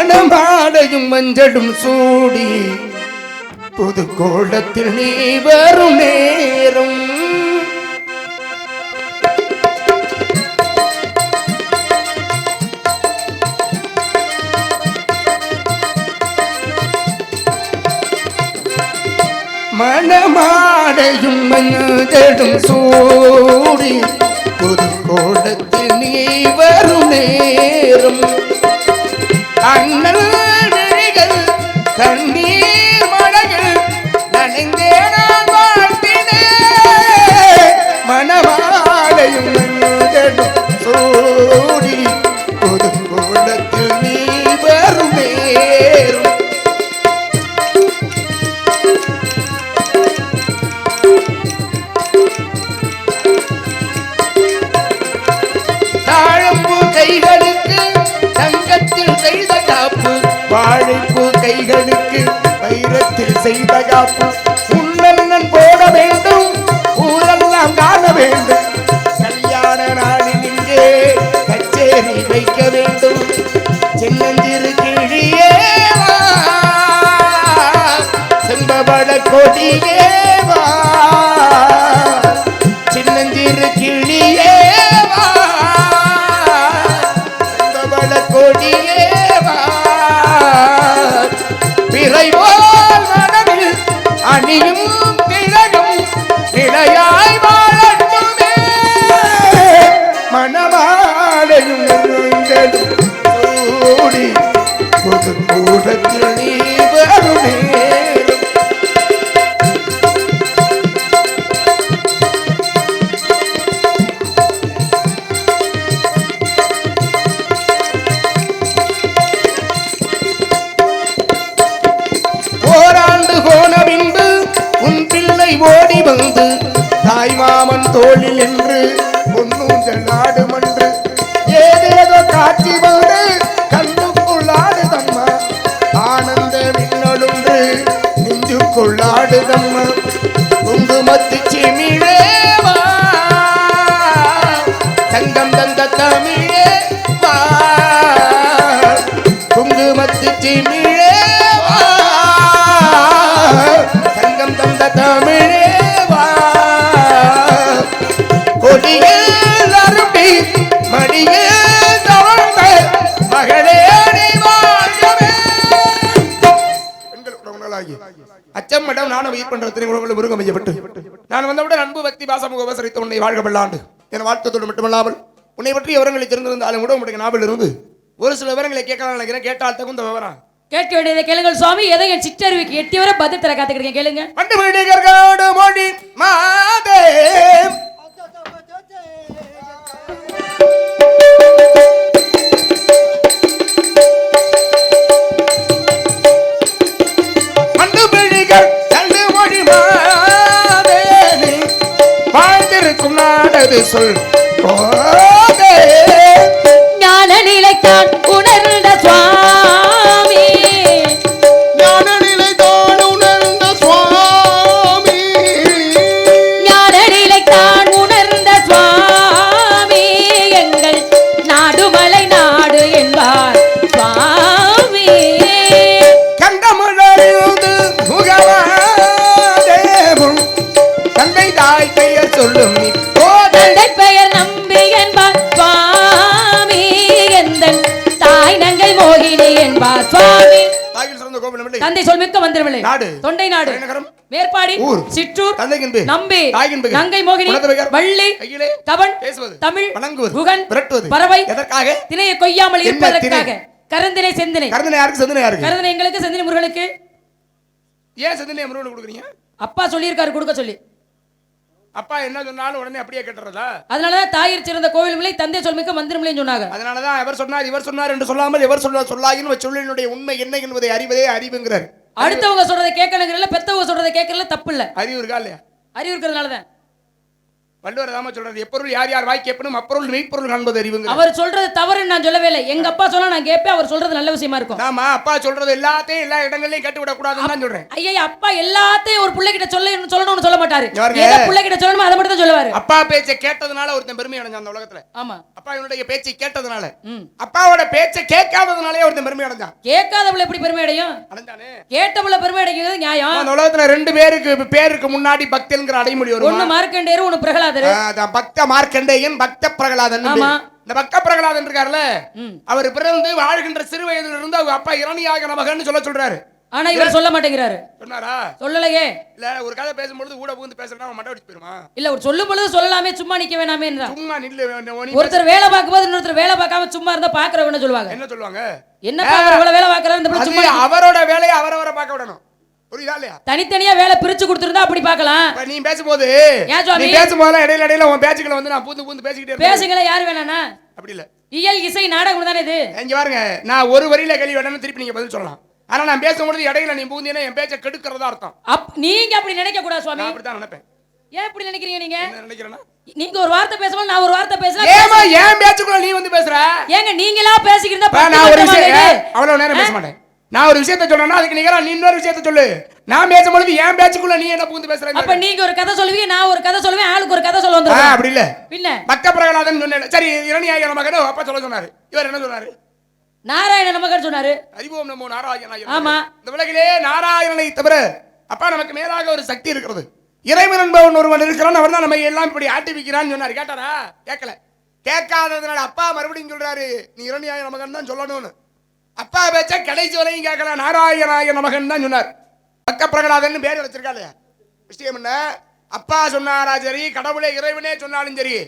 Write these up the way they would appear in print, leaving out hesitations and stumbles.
மணமாடையும் மஞ்சளும் சூடி புது கோலத்தில் நீ வரும் நேரம் மணமாடையும் மஞ்சளும் சூடி புது கோலத்தில் நீ வரும் நேரம் அண்ணல் விழிகள் கண்ணீர் மலைகள் நனைந்தே நான் வாழ்த்தினே மணமாலையும் மஞ்சளும் சூடி புது கோலத்தில் நீ வரும் நேரம் கைகளுக்கு தங்கத்தில் செய்த காப்பு வாழைப்பூ கைகளுக்கு வைரத்தில் செய்த காப்பு உன்னன் போட வேண்டும் ஊரெல்லாம் காண வேண்டும் கல்யாண நாளில் இங்கே கச்சேரி வைக்க வேண்டும் சின்னஞ்சிறு கிழியே செம்பவள கொடியே சின்னஞ்சிறு கிழியே அணியும் திலகும் நிலையாய் வாழட்டுமே மணவாளையும் சூடி புது கூடத்தில் நீ வரும் நேரம் ஓடி வந்து தாய் மாமன் தோளில் என்று பொன்னூஞ்சல் ஆடுமன்று ஏதேதோ காட்சி வந்து கண்ணுக்குள்ளாடுதம்மா ஆனந்த மின்னலுன்று நெஞ்சுக்குள்ளாடுதம்மா குங்குமத்து சிமிழேவா தங்கம் தந்த தமிழேவா குங்குமத்து சிமிழேவா தங்கம் தந்த தமிழேவா கொடியில் அரும்பி மடியில் தவழ்ந்த மகளே வாழ்கவே பெண்கள் உணவங்களாகி அச்சம் மடம் நானும் உயிர் பண்ற திருமணங்கள் முருகம் ஐயப்பட்டு நான் வந்தவுடன் அன்பு பக்தி பாசமுக உபசரித்த உன்னை வாழ்க பல்லாண்டு என வாழ்த்தத்தோடு மட்டுமல்லாமல் உன்னை பற்றி விவரங்களை தெரிந்திருந்தாலும் கூட உங்களுடைய நாவல் இருந்து ஒரு சில விவரங்களை கேட்கலாம் நினைக்கிறேன் கேட்டால் தகுந்த விவரம் கேட்க வேண்டியதை கேளுங்கள் சுவாமி. எதை என் சிற்றறிவுக்கு எட்டி வர பதில் தர காத்துக்கிறீங்க கேளுங்க. மொழி மாதே மண்டுபிழிகள் தள்ளு மொழி மாதே வாழ்ந்திருக்கும் நாடது சொல் போதே ஞான நிலைத்தான் உணர்ந்த சுவாமி ஞான நிலைத்தான் உணர்ந்த சுவாமி எங்கள் நாடுமலை நாடு என்பார் சுவாமி கண்டமுழறியுது முகவாதேவும் தந்தை தாய் பெயர் சொல்லும் தந்தை பெயர் நம்பி என்பார் சுவாமி எந்தன் தாய் நங்கை மோகினி என்பார் சுவாமி தந்தை சொல் மிக்க மந்திரமில்லை தொண்டை நாடு மேற்பாடி சிற்றூர் நம்பி நங்கை மோகினி வள்ளி கவன் தமிழ் குகன் பறவை திணையை கொய்யாமல் இருப்பதற்காக கருந்தினை செந்தினை கருந்தினை எங்களுக்கு செந்தினை முருகனுக்கு ஏன் செந்தினை முருகனுக்கு கொடுக்குறீங்க? அப்பா சொல்லியிருக்காரு கொடுக்க சொல்லி. அப்பா என்ன சொன்னாலும் உடனே அப்படியே கேட்டுறதா? அதனாலதான் தாயிற் சிறந்த கோவிலுமில்லை தந்தை சொல்மிக்க மந்திரமில்லைன்னு சொன்னாங்க. அதனாலதான் அவர் சொன்னார் இவர் சொன்னார் என்று சொல்லாமல் எவர் சொல்லாயினும் சொல்லினுடைய உண்மை என்ன என்பதை அறிவதே அறிவுங்கிறார். அடுத்தவங்க சொல்றதை கேட்கணுங்கிறல பெத்தவங்க சொல்றதை கேட்கறதுல தப்பு இல்ல. அறிவு இருக்கா இல்லையா? அறிவு இருக்கிறதுனாலதான் வள்ளுவர் தாம சொல்றாரு, எப்பொருள் யார் யார் வாய்க்கு எப்பனும் அப்பொருள் மெய்ப்பொருள் காண்பது அறிவுங்க. அவர் சொல்றது தவறுன்னு நான் சொல்லவே இல்லை. எங்க அப்பா சொன்னா நான் கேட்பேன். அவர் சொல்றது நல்ல விஷயமா இருக்கும். ஆமா, அப்பா சொல்றது எல்லாத்தையும் எல்லா இடங்கள்லயும் கேட்டு விட கூடாதுன்னு தான் சொல்றேன். ஐயா, அப்பா எல்லாத்தையும் ஒரு பிள்ளைகிட்ட சொல்லணும்னு சொல்ல மாட்டாரு. யாருங்க? எதை பிள்ளைகிட்ட சொல்லணுமோ அதை மட்டும் தான் சொல்லுவாரு. அப்பா பேச்சை கேட்டதுனால ஒருத்தன் பெருமை அடைஞ்சான் அந்த உலகத்துல. ஆமா, அப்பா இவனுடைய பேச்சை கேட்டதுனால. அப்பாவோட பேச்சை கேட்காததுனாலே ஒருத்தன் பெருமை அடைஞ்சான். கேட்காதவள எப்படி பெருமை அடையும்? அடைஞ்சானே. கேட்டவள பெருமை அடைக்கிறது நியாயம். அந்த உலகத்துல ரெண்டு பேருக்கு முன்னாடி பக்தன்கிற அடைமொழி வரும். ஒன்னு மார்க்கண்டேயர், ஒன்னு பிரகலாதர். பக்த மார்க்கண்டேயன், பக்த பிரகலாதன். இந்த பக்த பிரகலாதன் இருக்காருல்ல, அவர் பிறந்து வாழ்கின்ற சிறு வயதிலிருந்து இருந்து அவங்க அப்பா இரணியாக நமகன்னு சொல்றாரு. ஆனா இவர் சொல்ல மாட்டேங்கிறாரு. சொன்னாரா? சொல்லலையே. இல்ல, ஒரு கதை பேசும்போது கூட புகுந்து பேசுறா அவன் மண்டை அடிச்சு போயிருமா? இல்ல, ஒரு சொல்லும் பொழுது சொல்லலாமே, சும்மா நிக்க வேணாமே. சும்மா நில்லு. ஒருத்தர் வேலை பார்க்கும்போது இன்னொருத்தர் வேலை பார்க்காம சும்மா இருந்தா பாக்குறவங்க சொல்லுவாங்க. என்ன சொல்லுவாங்க? என்ன பாக்குறவங்க வேலை பார்க்கறாரு, இந்த சும்மா அவரோட வேலையை அவரவரை பார்க்க விடணும். புரியுதா இல்லையா? தனித்தனியா வேலை பிரிச்சு கொடுத்திருந்தா அப்படி பார்க்கலாம். நீ பேசும்போது நீ பேசும்போது இடையில உன் பேச்சுக்களை வந்து நான் பூந்து பேசிக்கிட்டே பேசுங்களே, யாரு வேணானா? அப்படி இல்ல, இயல் இசை நாடகம் தானே இது. இங்க பாருங்க, நான் ஒரு வரியில கேள்வி வேணும்னு திருப்பி நீங்க பதில் சொல்லலாம். ஆனா நான் பேசும்போது இடையில நீ பூந்தினா என் பேச்சை கெடுக்கிறதா அர்த்தம். நீங்க அப்படி நினைக்க கூடாது சுவாமி. நான் அப்படிதான் நினைப்பேன். ஏன் இப்படி நினைக்கிறீங்க? நீங்க என்ன நினைக்கிறேன்னா, நீங்க ஒரு வார்த்தை பேசணும், நான் ஒரு வார்த்தை பேசலாம். ஏமா ஏன் பேச்சுக்குள்ள நீ வந்து பேசுற? ஏங்க நீங்களா பேசிக்கிறதா? நான் ஒரு விஷயம் அவ்வளவு நேரம் பேச மாட்டேன். நான் ஒரு விஷயத்தை சொல்றேன்னா அதுக்கு நீங்க நீ இன்னொரு விஷயத்தை சொல்லு. நான் பேசும்போது ஏன் பேச்சுக்குள்ள நீ என்ன பூந்து பேசுற? அப்ப நீங்க ஒரு கதை சொல்லுவீங்க, நான் ஒரு கதை சொல்லுவேன், ஆளுக்கு ஒரு கதை சொல்ல வந்துருவாங்க. அப்படி இல்ல. பின்ன பக்த பிரகலாதன் சொன்னேன். சரி, இரணியாய நமகனோ அப்பா சொல்ல சொன்னாரு. இவர் என்ன சொன்னாரு? நாராயண நமகன் சொன்னாரு. அறிவோம் நமோ நாராயணாய. ஆமா, இந்த உலகிலே நாராயணனை தவிர அப்பா நமக்கு மேலாக ஒரு சக்தி இருக்கிறது. இறைவன் என்பவன் ஒருவன் இருக்கிறான். அவர் தான் நம்ம எல்லாம் இப்படி ஆட்டி வைக்கிறான்னு சொன்னாரு. கேட்டாரா? கேட்கல. கேட்காததுனால அப்பா மறுபடியும் சொல்றாரு, நீ இரணியாய நமகன் தான் சொல்லணும்னு. அப்பா பேச்ச கடைசி வரையும் கேட்கல, நாராயணாய நமகன் தான் சொன்னார். பக்த பிரகலாதன் பேர் வச்சிருக்கா இல்லையா? விஷயம் என்ன? அப்பா சொன்னாரா சரி, கடவுளே இறைவனே சொன்னாலும் சரி,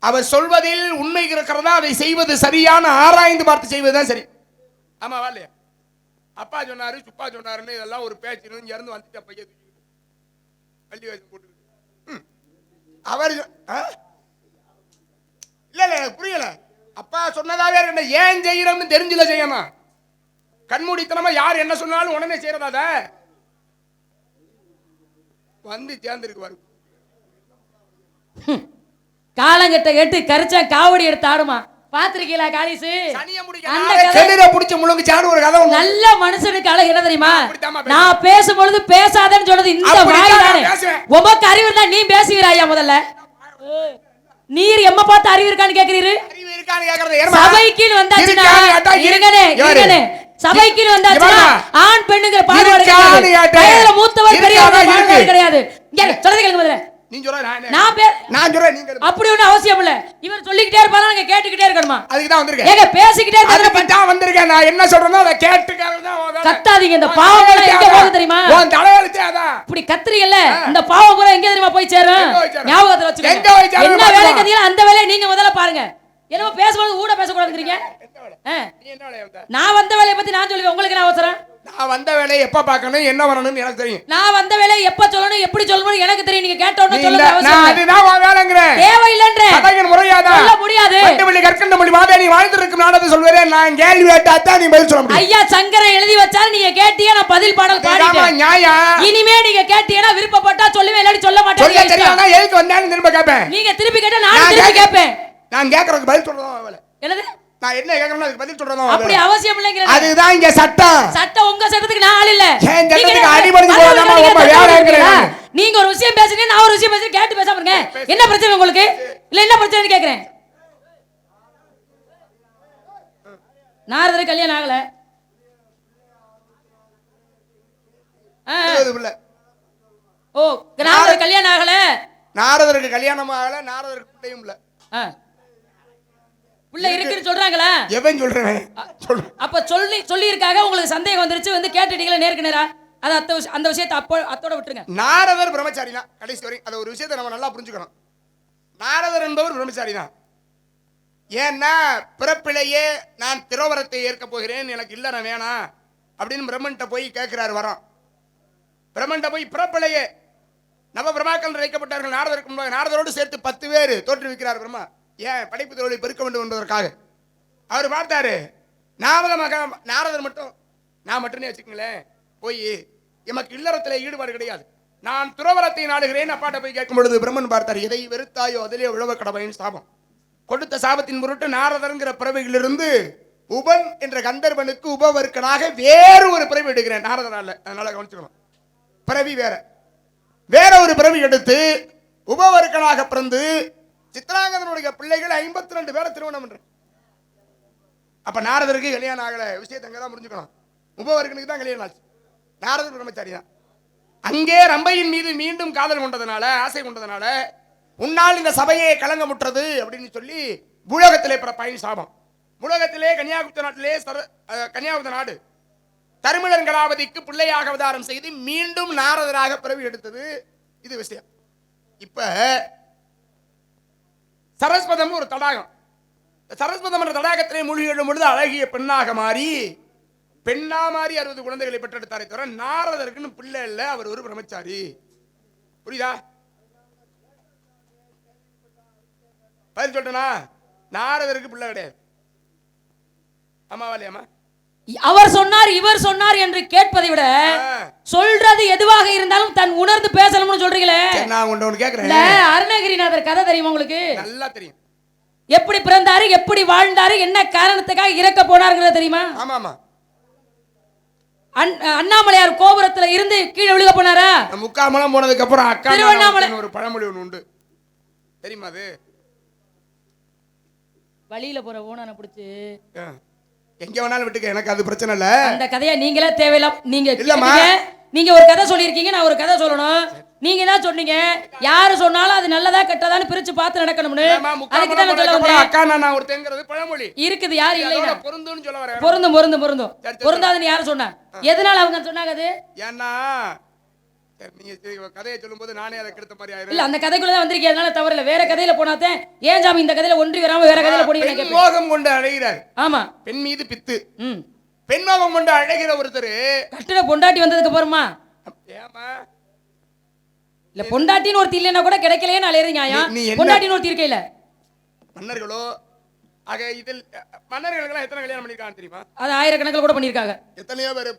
அவர் சொல்வதில் உண்மை இருக்கிறதா அதை செய்வது சரியான ஆராய்ந்து பார்த்து செய்வதுதான் சரி. ஆமாவா இல்லையா? அப்பா சொன்னாரு, சுப்பா சொன்னாருன்னு இதெல்லாம் ஒரு பேச்சு இருந்து வந்துட்டு பைய பள்ளி வயசு போட்டு அவர் இல்ல புரியல. அப்பா சொன்னதாவே என்ன ஏன் செய்யறோம்னு தெரிஞ்சுல செய்யணும். கண்மூடித்தனமா யார் என்ன சொன்னாலும் உடனே செய்யறதா வந்து சேர்ந்திருக்கு பாரு. காலங்கட்ட கேட்டு கரிச்சா காவடி எடுத்து ஆடுமா பாத்திருக்கீங்களா? காலிசு புடிச்ச முழுங்கு சாடு ஒரு கதை. நல்ல மனுஷனுக்கு அழகு என்ன தெரியுமா? நான் பேசும்பொழுது பேசாதேன்னு சொன்னது இந்த வாய் தானே. உமக்கு அறிவு இருந்தா நீ பேசுகிறாயா? முதல்ல நீர் எம்ம பார்த்து அறிவு இருக்கான்னு கேக்குறீரு? சபைக்கு வந்தாச்சுன்னா சபைக்கு வந்தாச்சுன்னா ஆண் பெண்ணுங்கிற பாகுபாடு கிடையாது. மூத்தவர் பெரியவர் பாகுபாடு கிடையாது. சொல்றது கேளுங்க முதல்ல. அப்படி ஒண்ணு அவசியம் இல்ல. இவர் சொல்லிக்கிட்டே இருப்பாரு, நாங்க கேட்டுக்கிட்டே இருக்கணுமா? அதுக்குதான் வந்திருக்கேன். ஏங்க பேசிக்கிட்டே இருக்கறதுக்கு வந்திருக்கேன். நான் என்ன சொல்றேனோ அதை கேட்டுக்கறதா. கத்தாதீங்க. இந்த பாவம் கூட எங்க போகுது தெரியுமா? உன் தலையெழுத்தே அதான். இப்படி கத்துறீங்கல்ல, இந்த பாவம் கூட எங்க தெரியுமா போய் சேரும்? ஞாபகத்துல வச்சுக்கோங்க. என்ன வேலை கதியல அந்த வேலையை நீங்க முதல்ல பாருங்க. என்னமோ பேசும்போது ஊட பேசக்கூடாதுங்கறீங்க. நான் வந்த வேலையை பத்தி நான் சொல்லுவேன். உங்களுக்கு என்ன அவசரம்? நான் வந்த வேலையை எப்ப பார்க்கணும், என்ன வரணும்னு எனக்கு தெரியும். நான் வந்த வேலையை எப்ப சொல்லணும், எப்படி சொல்லணும் எனக்கு தெரியும். நீங்க கேட்ட உடனே சொல்லுங்க. நான் அதுதான் வா வேலைங்கறேன். தேவையில்லைன்றே. அதங்க முறையாதா? சொல்ல முடியாது. மண்டபலி கற்கண்ட மொழி மாதே நீ வாழ்ந்திருக்கும் நாடகம் சொல்வேன். நான் கேள்வி கேட்டா நீ பதில் சொல்ல முடியும். ஐயா சங்கரன் எழுதி வச்சாரு, நீங்க கேட்டியா நான் பதில் பாடல் பாடிட்டேன். ஆமா நியாயம். இனிமே நீங்க கேட்டியனா விருப்பப்பட்டா சொல்லுவேன், இல்லடி சொல்ல மாட்டேன். சொல்ல தெரியலனா எதுக்கு வந்தான்னு திரும்ப கேப்பேன். நீங்க திருப்பி கேட்டா நான் திருப்பி கேப்பேன். நான் கேக்குறதுக்கு பதில் சொல்றதும் வேலை. என்னது? நான் என்ன கேக்குறேன்னா அதுக்கு பதில் சொல்றதும் அப்படி அவசியம் இல்லங்கறேன். அதுதான் இங்க சட்டம். சட்டம் உங்க சட்டத்துக்கு நான் ஆள் இல்ல. ஏன் சட்டத்துக்கு அடிபணிஞ்சு போகாம ரொம்ப வேலை இருக்கறேன். நீங்க ஒரு விஷயம் பேசுறீங்க, நான் ஒரு விஷயம் பேசுறேன். கேட்டு பேசாம இருங்க. என்ன பிரச்சனை உங்களுக்கு? இல்ல என்ன பிரச்சனைன்னு கேக்குறேன். நாரதர் கல்யாணம் ஆகல. ஓ நாரதர் கல்யாணம் ஆகல. நாரதருக்கு கல்யாணம் ஆகல. நாரதருக்கு பிள்ளையும் இல்ல. புள்ள இருக்குன்னு சொல்றாங்களா? எவன் சொல்றேன்? அப்ப சொல்லி இருக்காங்க. உங்களுக்கு சந்தேகம் வந்துருச்சு, வந்து கேட்டுட்டீங்களா நேருக்கு நேரா? அது அந்த விஷயத்தை அத்தோட விட்டுருங்க. நாரதர் பிரம்மச்சாரி தான் கடைசி வரை. அது ஒரு விஷயத்தை நம்ம நல்லா புரிஞ்சுக்கணும். நாரதர் என்பவர் பிரம்மச்சாரி தான். ஏன்னா பிறப்பிலேயே நான் திரோவரத்தை ஏற்க போகிறேன், எனக்கு இல்ல நான் வேணாம் அப்படின்னு பிரம்மன்ட்ட போய் கேட்கிறாரு வரோம். பிரம்மன்ட்ட போய் பிறப்பிலேயே நவ பிரம்மாக்கள் வைக்கப்பட்டார்கள். நாரதருக்கு முன்பாக நாரதரோடு சேர்த்து 10 பேர் தோற்றுவிக்கிறார் பிரம்மா. ஏன்? படைப்பு தொழிலை பெருக்க வேண்டும் என்பதற்காக. அவர் பார்த்தாரு, நாரதர் மட்டும் நான் மட்டுமே வச்சுக்கங்களேன், போய் எமக்கு இல்லறத்துல ஈடுபாடு கிடையாது, நான் துறவரத்தை நாடுகிறேன் அப்பாட்ட போய் கேட்கும் பொழுது பிரம்மன் பார்த்தார், எதை வெறுத்தாயோ அதிலே உழவ கடவையின் சாபம். கொடுத்த சாபத்தின் பொருட்டு நாரதர்ங்கிற பிறவியிலிருந்து உபன் என்ற கந்தர்வனுக்கு உபவர்க்கனாக வேறு ஒரு பிறவி எடுக்கிறேன் நாரதனால. அதனால கவனிச்சுக்கணும், பிறவி வேற ஒரு பிறவி எடுத்து உபவர்க்கனாக பிறந்து சித்ராங்கதனுடைய பிள்ளைகள் 52 பேரை திருமணம் பண்றேன். அப்ப நாரதருக்கு கல்யாணம் ஆகல விஷயத்தை அங்கதான் புரிஞ்சுக்கணும். உபவர்க்கனுக்கு தான் கல்யாணம் ஆச்சு, நாரதர் பிரம்மச்சாரி தான். அங்கே ரம்பையின் மீது மீண்டும் காதல் கொண்டதனால, ஆசை கொண்டதனால, உன்னால் இந்த சபையை கலங்கமுற்றது அப்படின்னு சொல்லி பூலோகத்திலே பிறப்பாயின் சாபம். பூலோகத்திலே கன்னியாகுப்த நாட்டிலே கன்னியாகுப்த நாடு தருமிழன் கலாவதிக்கு பிள்ளையாக அவதாரம் செய்து மீண்டும் நாரதராக பிறவி எடுத்தது. இது விஷயம். இப்ப சரஸ்வதம் ஒரு தடாகம். சரஸ்வதம் என்ற தடாகத்திலே மூழ்கி எழும் பொழுது அழகிய பெண்ணாக மாறி 60 குழந்தைகளை பெற்றெடுத்தாரே தவிர நாரதருக்குன்னு பிள்ளை இல்ல. அவர் ஒரு பிரம்மச்சாரி. புரியுதா? பதில் சொல்றேனா? நாரதருக்கு பிள்ளை கிடையாது. ஆமாவாலியாமா? அவர் சொன்னார் இவர் சொன்னார் என்று கேட்பதை விட சொல்றது எதுவாக இருந்தாலும் தன் உணர்ந்து பேசணும்னு சொல்றீங்களே. நான் ஒன்னு கேக்குறேன். அருணகிரிநாதர் கதை தெரியுமா உங்களுக்கு? நல்லா தெரியும். எப்படி பிறந்தாரு, எப்படி வாழ்ந்தாரு, என்ன காரணத்துக்காக இறக்க போனாருங்கிறது தெரியுமா? ஆமா ஆமா. அண்ணாமலையார் கோபுரத்துல இருந்து கீழே விழுக போனாரா? முக்காமலம் போனதுக்கு அப்புறம் அக்கா திருவண்ணாமலை ஒரு பழமொழி ஒன்று உண்டு, தெரியுமா? அது வழியில போற ஓனான பிடிச்சு எங்க வேணாலும் விட்டுக்க, எனக்கு அது பிரச்சனை இல்ல. அந்த கதையை நீங்களே தேவையில்ல. நீங்க ஒரு கதை சொல்லியிருக்கீங்க, நான் ஒரு கதை சொல்லணும். நீங்க தான் சொன்னீங்க, யாரு சொன்னாலும் அது நல்லதா கெட்டதான்னு பிரிச்சு பார்த்து நடக்கணும்னு. அக்கா நான் ஒரு தேங்கிறது பழமொழி இருக்குது. யாரு இல்லையா பொருந்தும்னு சொல்ல வரேன். பொருந்தும் பொருந்தாதுன்னு யாரு சொன்னா? எதனால அவங்க சொன்னாங்க? அது ஏன்னா நீங்க கதையை சொல்லும்போது நானே அதை கெடுத்த மாதிரி ஆயிரும். இல்ல, அந்த கதைக்குள்ளதான் வந்திருக்கேன், அதனால தவறு இல்ல. வேற கதையில போனாதே ஏன் சாமி இந்த கதையில ஒன்றி வராம வேற கதையில போனீங்க? மோகம் கொண்டு அழைகிறார். ஆமா, பெண் மீது பித்து. பெண் மோகம் கொண்டு அழைகிற ஒருத்தர் கட்டிட பொண்டாட்டி வந்ததுக்கு அப்புறமா ஏமா இல்ல பொண்டாட்டின்னு ஒருத்தி இல்லைன்னா கூட கிடைக்கலையே அலையறது நியாயம். பொண்டாட்டின்னு ஒருத்தி இருக்கையில மன்னர்களோ ஆக இதில் மன்னர்களுக்கெல்லாம் எத்தனை கல்யாணம் பண்ணிருக்காங்க தெரியுமா? அது ஆயிரக்கணக்கில் கூட பண்ணிருக்காங்க. எத்தனையோ பேர்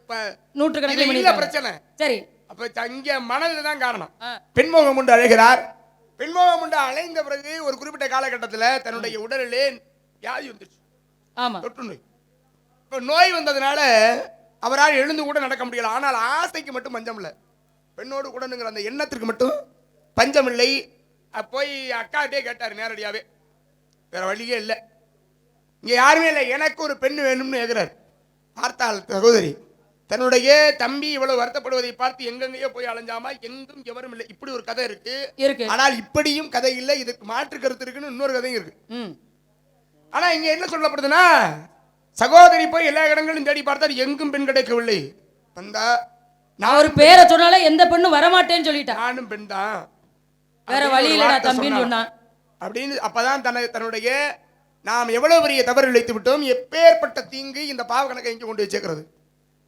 நூற்றுக்கணக்கில் பண்ணிருக்காங்க. பிரச்சனை சரி. அப்ப அங்க மனதில் தான் காரணம். பெண்மோகம் உண்டு அழைகிறார். பெண்மோகம் உண்டு அழைந்த பிறகு ஒரு குறிப்பிட்ட காலகட்டத்தில் தன்னுடைய உடலிலே வியாதி வந்துருச்சு. ஆமா, தொற்று நோய். இப்ப நோய் வந்ததுனால அவரால் எழுந்து கூட நடக்க முடியல. ஆனால் ஆசைக்கு மட்டும் பஞ்சம் இல்லை. பெண்ணோடு கூடனுங்கிற அந்த எண்ணத்திற்கு மட்டும் பஞ்சம் இல்லை. போய் அக்காட்டே கேட்டார் நேரடியாவே, வேற வழியே இல்லை, இங்க யாருமே இல்லை, எனக்கு ஒரு பெண் வேணும்னு கேட்கிறார். பார்த்தால் சகோதரி தன்னுடைய தம்பி இவ்வளவு வருத்தப்படுவதை பார்த்து எங்கெங்கயோ போய் அலைஞ்சாமா, எங்கும் எவரும் இல்லை. இப்படி ஒரு கதை இருக்கு. ஆனால் இப்படியும் கதை இல்லை, இதுக்கு மாற்று கருத்து இருக்குன்னு இன்னொரு கதையும் இருக்கு. ஆனா இங்க என்ன சொல்லப்படுதுன்னா, சகோதரி போய் எல்லா இடங்களும் தேடி பார்த்தால் எங்கும் பெண் கிடைக்கவில்லை. வந்தா நான் ஒரு பேரை சொன்னாலே எந்த பெண்ணும் வரமாட்டேன்னு சொல்லிட்டேன். நானும் பெண் தான், வேற வழி இல்லடா தம்பின்னு சொன்னான் அப்படின்னு. அப்பதான் தன்னுடைய நாம் எவ்வளவு பெரிய தவறு இழைத்து விட்டோம், எப்பேற்பட்ட தீங்கு இந்த பாவ கணக்கை இங்கே கொண்டு வச்சுக்கிறது.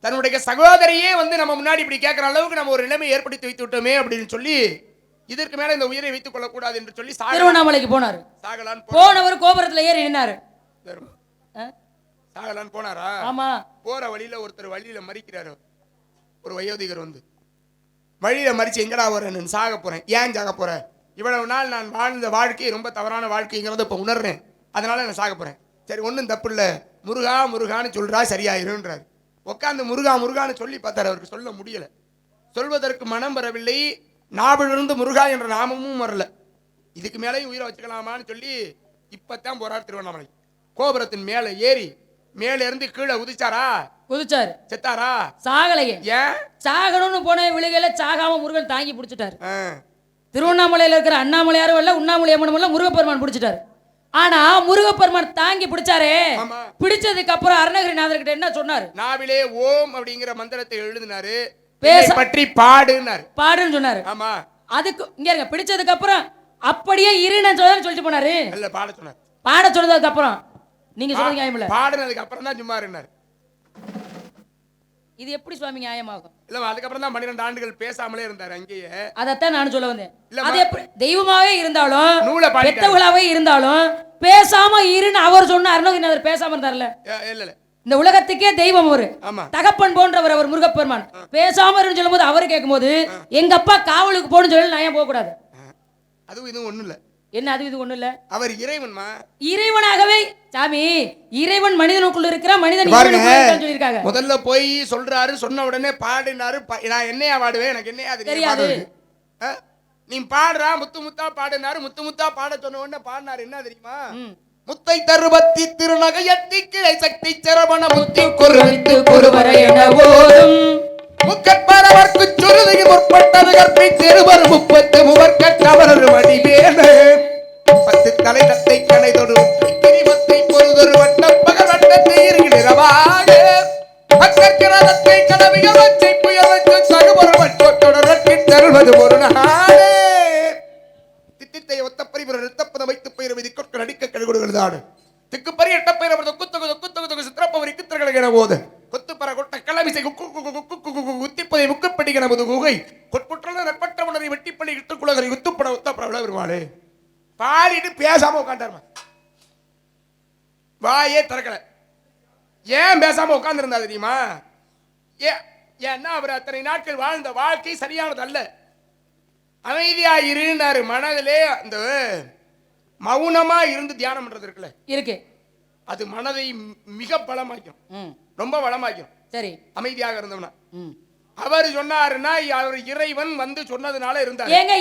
தன்னுடைய சகோதரியே வந்து நம்ம முன்னாடி இப்படி கேட்கிற அளவுக்கு நம்ம ஒரு நிலைமை ஏற்படுத்தி வைத்து விட்டோமே அப்படின்னு சொல்லி இதற்கு மேல இந்த உயிரை வைத்துக் கொள்ளக்கூடாது என்று சொல்லி திருவண்ணாமலைக்கு போனாரு. போனவர் கோபுரத்துல ஏறி நின்னாரு. சாகலான்னு போனாரா? ஆமா. போற வழியில ஒருத்தர் வழியில மறிக்கிறாரு. ஒரு வயோதிகர் வந்து வழியில மறிச்சு, எங்கடா வரேன், சாக போறேன். ஏன் சாக போற? இவ்வளவு நாள் நான் வாழ்ந்த வாழ்க்கை ரொம்ப தவறான வாழ்க்கைங்கிறத இப்ப உணர்றேன், அதனால நான் சாக போறேன். சரி, ஒன்றும் தப்பு இல்லை, முருகா முருகான்னு சொல்றா சரியாயிருன்றார். உட்காந்து முருகா முருகான்னு சொல்லி பார்த்தாரு. அவருக்கு சொல்ல முடியல, சொல்வதற்கு மனம் வரவில்லை. நாவிலிருந்து முருகா என்ற நாமமும் வரல. இதுக்கு மேலேயும் உயிரை வச்சுக்கலாமான்னு சொல்லி இப்பத்தான் போறார் திருவண்ணாமலை. கோபுரத்தின் மேல ஏறி மேல இருந்து கீழே குதிச்சாரா? குதிச்சாரு. செத்தாரா? சாகலையே. ஏன்? சாகணும்னு போன விழுகையில சாகாம முருகன் தாங்கி பிடிச்சிட்டாரு. திருவண்ணாமலையில இருக்கிற அண்ணாமலையாரும் இல்ல, உண்ணாமலையம்மனும் இல்ல, முருகப்பெருமான் பிடிச்சிட்டாரு. ஆனா முருகப்பெருமான் தாங்கி பிடிச்சாரே, பிடிச்சதுக்கு அப்புறம் அருணகிரிநாதர் கிட்ட என்ன சொன்னாரு? நாவிலே ஓம் அப்படிங்கிற மந்திரத்தை எழுதினாரு. பேச பற்றி பாடுன்னு சொன்னாரு. ஆமா. அதுக்கு இங்க இருங்க, பிடிச்சதுக்கு அப்புறம் அப்படியே இருன்னு சொல்லிட்டு போனாரு. இல்ல, பாட சொன்னார். பாட சொன்னதுக்கு அப்புறம் நீங்க சொல்றது நியாயம் இல்ல. பாடுனதுக்கு அப்புறம் தான் சும்மா இருந்தார். இது எப்படி சுவாமி நியாயமாகும்? இல்ல, அதுக்கப்புறம் தான் 12 ஆண்டுகள் பேசாமலே இருந்தார் அங்கேயே. அதத்தான் நான் சொல்ல வந்தேன். அது எப்படி தெய்வமாவே இருந்தாலும் பெத்தவங்களாவே இருந்தாலும் பேசாம இருன்னு அவர் சொன்ன அருணகிரிநாதர் பேசாம இருந்தார்ல. இல்ல இல்ல, இந்த உலகத்துக்கே தெய்வம் ஒரு ஆமா. தகப்பன் போன்றவர் அவர் முருகப்பெருமான். பேசாம இருந்து சொல்லும்போது அவரு கேட்கும்போது எங்க அப்பா காவலுக்கு போன்னு சொல்லி நான் ஏன் போக கூடாது? அதுவும் இதுவும் ஒண்ணு இல்ல. என்ன அது இது ஒண்ணு இல்ல, அவர் இறைவன்மா. இறைவனாகவே சாமி, இறைவன் மனிதனுக்குள்ள இருக்கிற மனிதன் சொல்லியிருக்காங்க. முதல்ல போய் சொல்றாரு, சொன்ன உடனே பாடினாரு. நான் என்னையா பாடுவேன், எனக்கு என்னையா தெரியாது. நீ பாடுறா, முத்து முத்தா பாடினாரு. முத்து முத்தா பாட சொன்ன உடனே பாடினாரு. என்ன தெரியுமா? முத்தை தருபத்தி திருநகையத்தி கிளை சக்தி சரவண முத்தி குருவித்து குருவரை என போதும் முக்கட்பரவர்க்கு சுருதிக்கு முற்பட்டது கற்பை திருவர் 30 முவர்க்கற்றவரது வடிவேனு 10 தலை தத்தை கணைதொடு கிரிமத்தை பொருதொரு வட்டப்பகல் வட்டத்தை இருகிறவாக பக்கற்கிறதத்தை கடவிய வச்சை புயலுக்கு சகுபரவற்றொடரற்றி தருவது ஒரு நாடு தித்தித்தை ஒத்த பரிபுர நிறுத்தப்பத வைத்து பயிர் விதி கொட்க நடிக்க கழுகுடுகிறதாடு திக்கு பரி எட்ட பயிர் குத்து சித்திரப்பவரி கித்திரகளை போது கொத்துப்பற கொட்ட கிளமிசை உத்திப்பதை முக்கப்படிக்கிற போது குகை கொட்புற்ற நட்பற்ற உணரை வெட்டிப்பள்ளி இட்டுக்குலகரை உத்துப்பட உத்தப்பட வருவாளே பாடிட்டு பேசாம உட்காண்டாருமா. வாயே திறக்கல. ஏன் பேசாம உட்கார்ந்து தெரியுமா? ஏன்னா அவர் அத்தனை நாட்கள் வாழ்ந்த வாழ்க்கை சரியானது அல்ல. அமைதியா இருந்தாரு. மனதிலே அந்த மௌனமா இருந்து தியானம் பண்றது இருக்குல்ல இருக்கு, அது மனதை மிக பலமாக்கும், ரொம்ப பலமாக்கும். சரி, அமைதியாக இருந்தோம்னா. அவர் சொன்னாருன்னா அவர் இறைவன் வந்து சொன்னதுனால இருந்தார். ஏங்க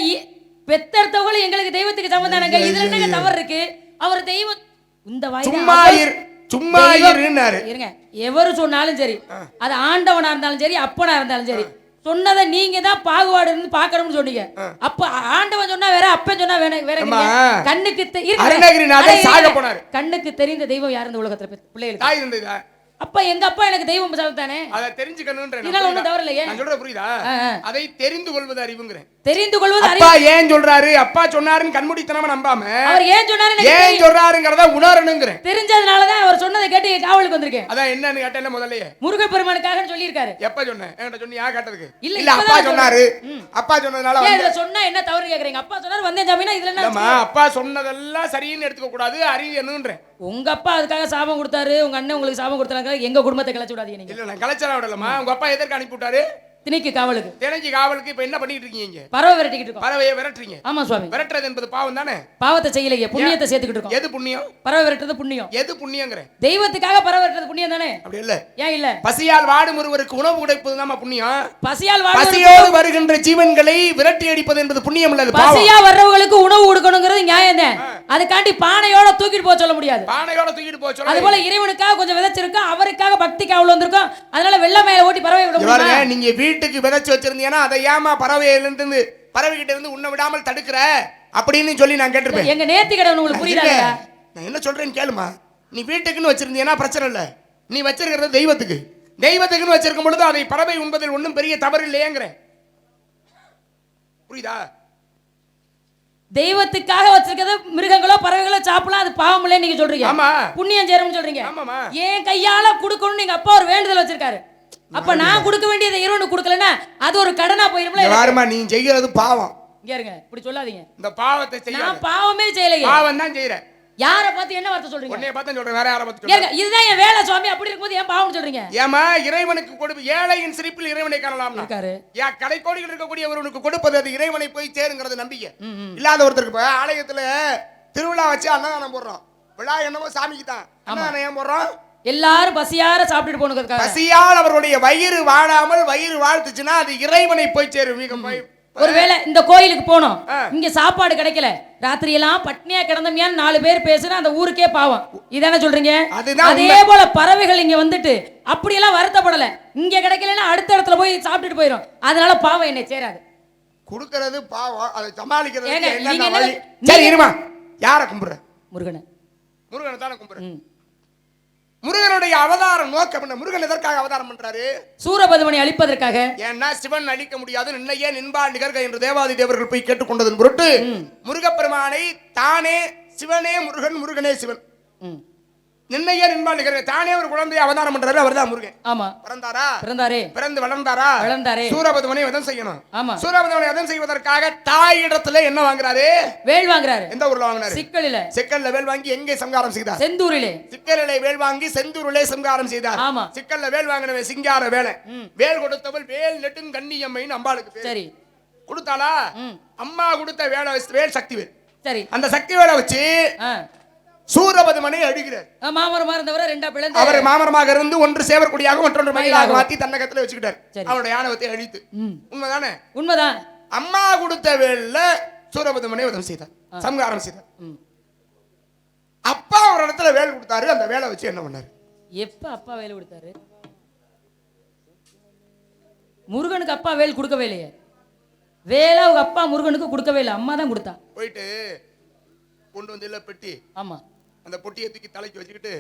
பெத்தெடுத்தவங்க எங்களுக்கு தெய்வத்துக்கு சம்பந்தானங்க, இதுல என்னங்க தவறு இருக்கு? அவர் தெய்வம் இந்த வாய் சும்மா இருன்னாரு. இருங்க, எவரு சொன்னாலும் சரி, அது ஆண்டவனா இருந்தாலும் சரி அப்பனா இருந்தாலும் சரி, சொன்னதை நீங்க தான் பாகுபாடு இருந்து பாக்கணும்னு சொன்னீங்க. அப்ப ஆண்டவன் சொன்னா வேற, அப்பன் சொன்னா வேற. கண்ணுக்கு கண்ணுக்கு தெரிந்த தெய்வம் யார் இந்த உலகத்துல? பிள்ளைகளுக்கு. அப்ப எங்க அப்பா எனக்கு தெய்வம் தானே, அதை தெரிஞ்சுக்கணும்ன்ற ஒண்ணு தவறு இல்லையே. நான் சொல்றது புரியுதா? அதை தெரிந்து கொள்வது அறிவுங்கிறேன். தெரிந்து கொள்வது அப்பா ஏன் சொல்றாரு, அப்பா சொன்னாருன்னு கண்மூடித்தனமா நம்பாம அவர் ஏன் சொன்னாரு, ஏன் சொல்றாருங்கறத உணரணும்ங்கறேன். தெரிஞ்சதுனால தான் அவர் சொன்னதை கேட்டு காவலுக்கு வந்திருக்கேன். அதான் என்னன்னு கேட்டல முதல்லயே முருகப்பெருமானுக்காக சொல்லி இருக்காரு. எப்ப சொன்னேன்? என்கிட்ட சொன்னியா கேட்டதுக்கு? இல்ல அப்பா சொன்னாரு. அப்பா சொன்னதுனால வந்து சொன்னா என்ன தவறு கேக்குறீங்க? அப்பா சொன்னாரு வந்தேன் ஜாமீனா, இதுல என்ன? அப்பா சொன்னதெல்லாம் சரின்னு எடுத்துக்க கூடாது, அறியணும்ன்றேன். உங்க அப்பா அதுக்காக சாபம் கொடுத்தாரு, உங்க அண்ணன் உங்களுக்கு சாபம் கொடுத்தாங்க, எங்க குடும்பத்தை கலச்சு விடாதீங்க நீங்க. இல்ல நான் கலச்சற விடலமா. உங்க அப்பா எதற்கு அனுப்பி விட்டாரு? திணைக்கு காவலுக்கு. திணைக்கு காவலுக்கு இப்ப என்ன பண்ணிட்டு இருக்கீங்க? பறவை விரட்டிட்டு இருக்கோம். பறவையை விரட்டுறீங்க? ஆமா சுவாமி. விரட்டுறது என்பது பாவம் தானே? பாவத்தை செய்யலையே, புண்ணியத்தை சேர்த்துக்கிட்டு இருக்கோம். எது புண்ணியம்? பறவை விரட்டுறது புண்ணியம். எது புண்ணியங்கற? தெய்வத்துக்காக பறவை விரட்டுறது புண்ணியம் தானே? அப்படி இல்ல. ஏன் இல்ல? பசியால் வாடும் ஒருவருக்கு உணவு கொடுப்பது தான் புண்ணியம். பசியோடு வருகின்ற ஜீவன்களை விரட்டி அடிப்பது என்பது புண்ணியம் இல்ல, அது பாவம். பசியா வர்றவங்களுக்கு உணவு கொடுக்கணும்ங்கிறது நியாயம் தான். அதுக்காண்டி பானையோட தூக்கிட்டு போக சொல்ல முடியாது. பானையோட தூக்கிட்டு போக சொல்ல. அதுபோல இறைவனுக்காக கொஞ்சம் விதைச்சிருக்கோம், அவருக்காக பக்தி காவல் வந்திருக்கோம். அதனால வெள்ள மேல ஓட்டி பறவை விட முடியாது. நீங்க வீட்டுக்கு விதைச்சு வச்சிருந்தீங்கன்னா அதை ஏமா பறவையிலிருந்து பறவைகிட்ட இருந்து உன்னை விடாமல் தடுக்கிற அப்படின்னு சொல்லி நான் கேட்டிருப்பேன். எங்க நேர்த்தி கடவுள் உங்களுக்கு புரியுதா? நான் என்ன சொல்றேன்னு கேளுமா. நீ வீட்டுக்குன்னு வச்சிருந்தீங்கன்னா பிரச்சனை இல்லை, நீ வச்சிருக்கிறது தெய்வத்துக்கு. தெய்வத்துக்குன்னு வச்சிருக்கும் பொழுது அதை பறவை உண்பதில் ஒன்றும் பெரிய தவறு இல்லையேங்கிற. புரியுதா? தெய்வத்துக்காக வச்சிருக்கிறது மிருகங்களோ பறவைகளோ சாப்பிடலாம், அது பாவம் இல்லைன்னு நீங்க சொல்றீங்க. ஆமா, புண்ணியம் சேரும்னு சொல்றீங்க. ஏன் கையால கொடுக்கணும்னு எங்க அப்பா ஒரு வேண்டுதல் வச்சிருக்காரு. அப்ப நான் கொடுக்க வேண்டியதை இறைவனுக்கு கொடுக்கலன்னா அது ஒரு கடனா போயிரும்ல. யாருமா நீ செய்யறது பாவம். இங்க இருங்க, இப்படி சொல்லாதீங்க. இந்த பாவத்தை செய்ய நான் பாவமே செய்யலையே. பாவம் தான் செய்றேன். யாரை பார்த்து என்ன வார்த்தை சொல்றீங்க? உன்னைய பார்த்து சொல்றேன், வேற யாரை பார்த்து சொல்றீங்க? இதுதான் என் வேலை சுவாமி. அப்படி இருக்கும்போது ஏன் பாவம்னு சொல்றீங்க? ஏமா இறைவனுக்கு கொடுப்பு, ஏழையின் சிரிப்பில் இறைவனை காணலாம் இருக்காரு. யா கடைக்கோடியில் இருக்கக்கூடிய ஒருவனுக்கு கொடுப்பது அது இறைவனை போய் சேருங்கிறது நம்பிக்கை இல்லாத ஒருத்தருக்கு. போய் ஆலயத்துல திருவிழா வச்சு அன்னதானம் போடுறோம். விழா என்னமோ சாமிக்கு தான், அன்னதானம் ஏன் போடுறோம்? எல்லாரும் பசியார சாப்பிட்டு போனதுக்காக. பசியால் அவருடைய வயிறு வாழாமல் வயிறு வாழ்த்துச்சுன்னா அது இறைவனை போய் சேரும். ஒருவேளை இந்த கோயிலுக்கு போனோம், இங்க சாப்பாடு கிடைக்கல, ராத்திரி எல்லாம் பட்னியா கிடந்தமையான்னு 4 பேர் பேசுனா அந்த ஊருக்கே பாவம். இதானே சொல்றீங்க? அதே போல பறவைகள் இங்க வந்துட்டு அப்படியெல்லாம் வருத்தப்படல. இங்க கிடைக்கலன்னா அடுத்த இடத்துல போய் சாப்பிட்டுட்டு போயிடும். அதனால பாவம் என்னை சேராது. கொடுக்கறது பாவம், அதை சமாளிக்கிறது. சரி இருமா, யாரை கும்பிடுற? முருகனை. முருகனை தானே கும்பிடுற. முருகனுடைய அவதாரம் நோக்கம் என்ன? முருகன் எதற்காக அவதாரம் பண்றாரு? சூரபதுமனை அழிப்பதற்காக. ஏன்னா சிவன் அழிக்க முடியாது, நின்னையே நின்பால் நிகர்க என்று தேவாதி தேவர்கள் போய் கேட்டுக்கொண்டதன் பொருட்டு முருகப்பெருமானை தானே சிவனே முருகன், முருகனே சிவன். நின்னையே நின்பால் தானே ஒரு குழந்தையை அவதாரம் பண்றாரு, அவர்தான் முருகன். ஆமா. பிறந்து வளர்ந்தாரே. சூரபதுமனை வதம் செய்யணும். ஆமா. சூரபதுமனை வதம் செய்வதற்காக தாயிடத்துல என்ன வாங்குறாரு? வேல் வாங்குறாரு. எந்த ஊர்ல வாங்குறாரு? சிக்கல்ல வேல் வாங்கி எங்கே சம்காரம் செய்தார்? செந்தூரிலே. சிக்கலிலே வேல் வாங்கி செந்தூரிலே சம்காரம் செய்தார். ஆமா. சிக்கல்ல வேல் வாங்கினவன் சிங்கார வேலை. வேல் கொடுத்தவள் வேல் நெட்டும் கண்ணியம்மைன்னு அம்பாளுக்கு பேர். சரி. கொடுத்தாளா? அம்மா கொடுத்த வேல் சக்தி வேல். சரி. அந்த சக்தி வேலை வச்சு சூரபதுமனை அடிக்கிறார். மாமரமா இருந்தவரை ரெண்டா பிளந்து அவர் மாமரமாக இருந்து ஒன்று சேவற்குடியாக மற்றொன்று மயிலாக மாத்தி தன்னகத்துல வச்சுக்கிட்டார். அவருடைய ஆணவத்தை அழித்து. உண்மைதானே? உண்மைதான். அம்மா கொடுத்த வேல்ல சூரபதுமனை வதம் செய்தார், சம்காரம் செய்தார். அப்பா ஒரு இடத்துல வேல் கொடுத்தாரு. அந்த வேலை வச்சு என்ன பண்ணாரு? எப்ப அப்பா வேல் கொடுத்தாரு? முருகனுக்கு அப்பா வேல் கொடுக்கவே இல்லையே. வேலை அவங்க அப்பா முருகனுக்கு கொடுக்கவே இல்லை, அம்மா தான் கொடுத்தா. போயிட்டு கொண்டு வந்து இல்ல பெட்டி. ஆமா. அந்த பொட்டியை தூக்கி தலைக்கு வச்சுக்கிட்டு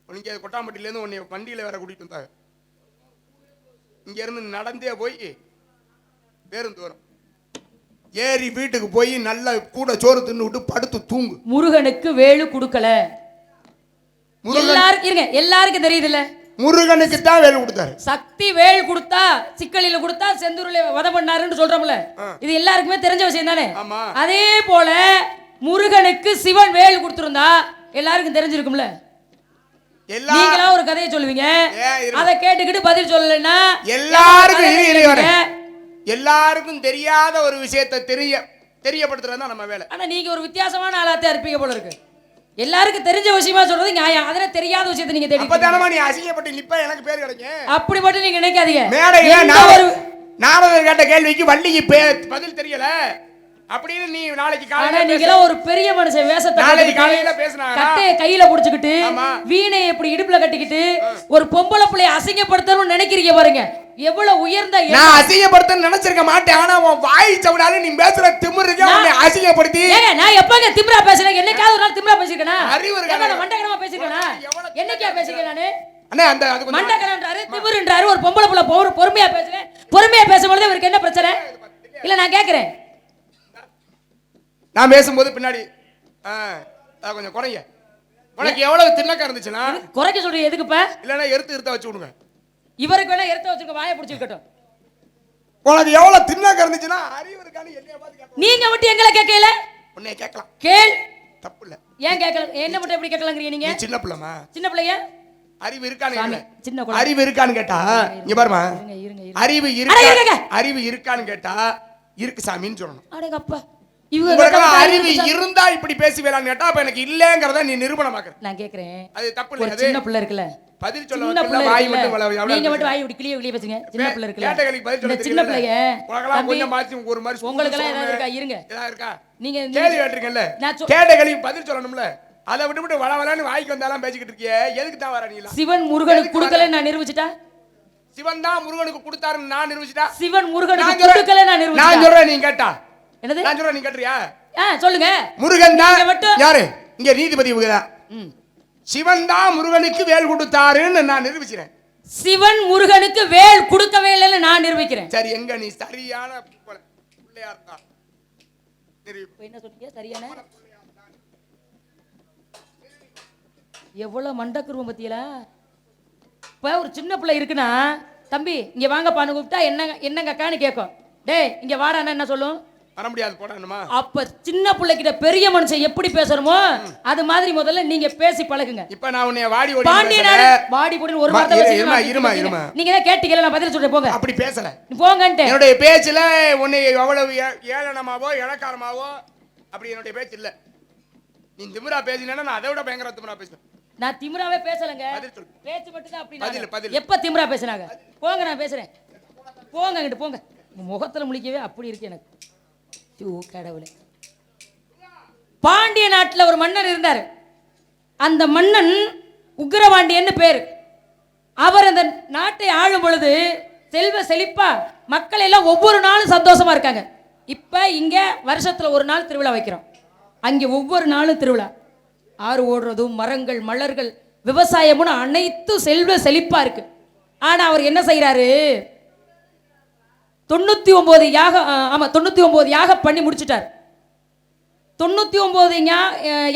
இங்க கொட்டாம்பட்டியில இருந்து உன்னை வண்டியில வேற கூட்டிட்டு வந்தாங்க. இங்க இருந்து நடந்தே போய் பேருந்து வரும் ஏறி வீட்டுக்கு போய் நல்ல கூட சோறு தின்னு விட்டு படுத்து தூங்கு. முருகனுக்கு வேலு கொடுக்கல. எல்லாருக்கும் தெரியுது இல்ல, முருகனுக்கு தான் வேல் கொடுத்தாரு. சக்தி வேல் கொடுத்தா, சிக்கலில கொடுத்தா, செந்தூரில வதம் பண்ணாருன்னு சொல்றோம்ல, இது எல்லாருக்குமே தெரிஞ்ச விஷயம் தானே. அதே போல முருகனுக்கு சிவன் வேல் கொடுத்திருந்தா எல்லாருக்கும் தெரிஞ்சிருக்கும்ல. நீங்களா ஒரு கதையை சொல்லுவீங்க, அதை கேட்டுக்கிட்டு பதில் சொல்லலைன்னா எல்லாருக்கும் தெரியாத ஒரு விஷயத்தை தெரியப்படுத்துறது நம்ம வேலை. ஆனா நீங்க ஒரு வித்தியாசமான ஆளாத்தே இருப்பீங்க போல இருக்கு. எல்லாருக்கும் தெரிஞ்ச விஷயமா சொல்றது நியாயம், அதனால தெரியாத விஷயத்தை நீங்க தேடி அப்பதானமா நீ அசிங்கப்பட்டு நிப்ப எனக்கு பேர் கிடைக்கும். அப்படி மட்டும் நீங்க நினைக்காதீங்க. மேடையில நாரதர் கேட்ட கேள்விக்கு வள்ளிக்கு பதில் தெரியல அப்படின்னு நீ நாளைக்கு காலையில நீங்க ஒரு பெரிய மனுஷன் வேஷத்தை நாளைக்கு காலையில பேசுனாங்க. கட்டைய கையில புடிச்சுக்கிட்டு வீணை இப்படி இடுப்புல கட்டிக்கிட்டு ஒரு பொம்பளை பிள்ளைய அசிங்கப்படுத்தணும்னு நினைக்கிறீங்க பாருங்க, எவ்வளவு உயர்ந்த. நான் அசிங்கப்படுத்தணும்னு நினைச்சிருக்க மாட்டேன், ஆனா உன் வாய் சவுடால நீ பேசுற திமிருக்கு உன்னை அசிங்கப்படுத்தி. நான் எப்பங்க திமிரா பேசுறேன்? என்னைக்காவது ஒரு நாள் திமிரா பேசிருக்கேனா? அறிவு இருக்கா? மண்டகரமா பேசிருக்கேனா? என்னைக்கா பேசிருக்கேன் நானு? அண்ணே அந்த அதுக்கு மண்டகரன்றாரு, திமிருன்றாரு, ஒரு பொம்பளை பிள்ளை பொறுமையா பேசுறேன். பொறுமையா பேசும்போது இவருக்கு என்ன பிரச்சனை? இல்ல நான் கேக்குறேன், நான் பேசும்போது பின்னாடி கொஞ்சம் குறைங்க. உனக்கு எவ்வளவு தின்னக்கா இருந்துச்சுன்னா குறைக்க சொல்றீங்க. எதுக்குப்பா? இல்லன்னா எடுத்து வச்சு விடுங்க. இவருக்கு வேணா எடுத்து வச்சுக்க, வாயை பிடிச்சிருக்கட்டும். உனக்கு எவ்வளவு தின்னக்கா இருந்துச்சுன்னா அறிவு இருக்கான்னு என்னைய பார்த்து கேட்க. நீங்க மட்டும் எங்களை கேட்கல, உன்னைய கேட்கலாம். கேள், தப்பு இல்ல. ஏன் கேட்கல? என்ன மட்டும் எப்படி கேட்கலாங்கறீங்க நீங்க? சின்ன பிள்ளைமா, சின்ன பிள்ளையா? அறிவு இருக்கான்னு சின்ன குழந்தை அறிவு இருக்கான்னு கேட்டா இங்க பாருமா, அறிவு இருக்கான்னு கேட்டா இருக்கு சாமின்னு சொல்லணும். அடேங்கப்பா, இவங்க அறிவு இருந்தா இப்படி பேசுவேலான்னு கேட்டா அப்ப எனக்கு இல்லங்கறத நீ நிரூபணமாக்குற. நான் கேக்குறேன், அது தப்பு இல்ல. அது சின்ன பிள்ளை இருக்குல, பதில் சொல்ல வாய் மட்டும் நீங்க மட்டும் வாய் இப்படி கிளிய பேசுங்க. சின்ன பிள்ளை இருக்குல, கேட்டகரிக்கு பதில் சொல்ல சின்ன பிள்ளைய உலகலாம் கொஞ்சம் மாத்தி ஒரு மாதிரி உங்களுக்கு எல்லாம் ஏதாவது இருக்கா? இருங்க, ஏதாவது இருக்கா? நீங்க கேள்வி கேட்டிருக்கீங்கல்ல, கேட்டகரிக்கு பதில் சொல்லணும்ல, அத விட்டு வளவளன்னு வாய்க்கு வந்தாலாம் பேசிக்கிட்டு இருக்கியே, எதுக்கு தான் வர நீங்க? சிவன் முருகனுக்கு கொடுக்கல நான் நிரூபிச்சிட்டா? சிவன் தான் முருகனுக்கு கொடுத்தாருன்னு நான் நிரூபிச்சிட்டா? சிவன் முருகனுக்கு கொடுக்கல நான் நிரூபிச்சிட்டா? நான் சொல்றேன், நீ கேட்டா என்னது? நான் சொல்றேன், நீ கேட்றியா? சொல்லுங்க. முருகன் தான் யாரு? இங்க நீதிபதி சிவன் தான் முருகனுக்கு வேல் கொடுத்தாருன்னு நான் நிரூபிக்கிறேன். சிவன் முருகனுக்கு வேல் கொடுக்கவே இல்லைன்னு நான் நிரூபிக்கிறேன். சரி, எங்க நீ சரியான பிள்ளையார் தான் என்ன சொல்றீங்க? சரியான எவ்வளவு மண்டக்குருவம் பத்தியலா? இப்ப ஒரு சின்ன பிள்ளை இருக்குன்னா, தம்பி இங்க வாங்கப்பான்னு கூப்பிட்டா என்னங்க அக்கான்னு கேட்கும். டேய் இங்க வாடான்னா என்ன சொல்லும்? வர முடியாது போடணுமா? அப்ப சின்ன பிள்ளைகிட்ட பெரிய மனுஷன் எப்படி பேசணுமோ அது மாதிரி முதல்ல நீங்க பேசி பழகுங்க. இப்ப நான் உன்னை வாடி ஓடி வாடி போடி ஒரு வார்த்தை இருமா நீங்க தான் கேட்டீங்கல, நான் பதில் சொல்றேன். போங்க. அப்படி பேசல, போங்கன்ட்டே. என்னோட பேச்சுல உன்னை எவ்வளவு ஏளனமாவோ இளக்காரமாவோ அப்படி என்னோட பேச்சு இல்ல. நீ திமிரா பேசினா நான் அதை விட பயங்கர திமிரா பேசுவேன். நான் திமிராவே பேசலங்க, பேச்சு மட்டும் தான். அப்படி எப்ப திமிரா பேசினாங்க? போங்க, நான் பேசுறேன். போங்க அங்கிட்டு போங்க. முகத்துல முழிக்கவே அப்படி இருக்கு எனக்கு. கடவுளே. பாண்டிய நாட்டில் ஒரு மன்னர் இருந்தார். அந்த மன்னன் உக்கிரபாண்டியன்னு பேரு. அவர் அந்த நாட்டை ஆளும் பொழுது செல்வ செழிப்பா மக்கள் எல்லாம் ஒவ்வொரு நாளும் சந்தோஷமா இருக்காங்க. இப்ப இங்க வருஷத்துல ஒரு நாள் திருவிழா வைக்கிறோம், அங்கே ஒவ்வொரு நாளும் திருவிழா. ஆறு ஓடுறதும் மரங்கள் மலர்கள் விவசாயம்னு அனைத்தும் செல்வ செழிப்பா இருக்கு. ஆனா அவர் என்ன செய்யறாரு? 99 யாக பண்ணி முடிச்சுட்டார். 99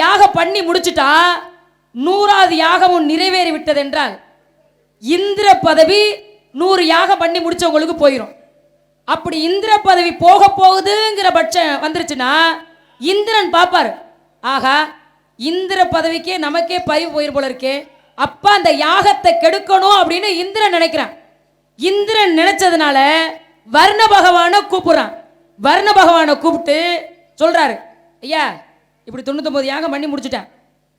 யாக பண்ணி முடிச்சுட்டா 100வது யாகமும் நிறைவேறி விட்டது என்றால் இந்திர பதவி 100 யாகம் பண்ணி முடிச்சவங்களுக்கு போயிடும். அப்படி இந்திர பதவி போக போகுதுங்கிற பட்சம் வந்துருச்சுன்னா இந்திரன் பார்ப்பார், ஆகா இந்திர பதவிக்கே நமக்கே பறிவு போயிரு போல இருக்கே, அப்ப அந்த யாகத்தை கெடுக்கணும் அப்படின்னு இந்திரன் நினைக்கிறான். இந்திரன் நினைச்சதுனால வர்ண பகவானை கூப்பிடுறான். வர்ண பகவானை கூப்பிட்டு சொல்றாரு, ஐயா இப்படி 99 யாகம் பண்ணி முடிச்சுட்டேன்,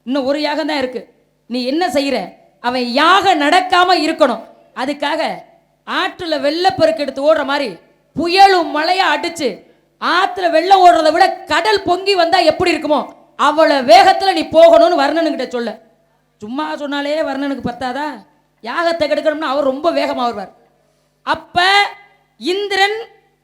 இன்னும் ஒரு யாகம் தான் இருக்கு, நீ என்ன செய்யற, அவன் யாகம் நடக்காம இருக்கணும், அதுக்காக ஆற்றுல வெள்ளப்பெருக்கு எடுத்து ஓடுற மாதிரி புயலும் மழையா அடிச்சு ஆற்றுல வெள்ளம் ஓடுறதை விட கடல் பொங்கி வந்தா எப்படி இருக்குமோ அவ்வளவு வேகத்துல நீ போகணும்னு வர்ணனுக்கிட்ட சொல்ல. சும்மா சொன்னாலே வர்ணனுக்கு பத்தாதா, யாகத்தை கெடுக்கணும்னா அவர் ரொம்ப வேகமா வருவார். அப்ப இந்திரன்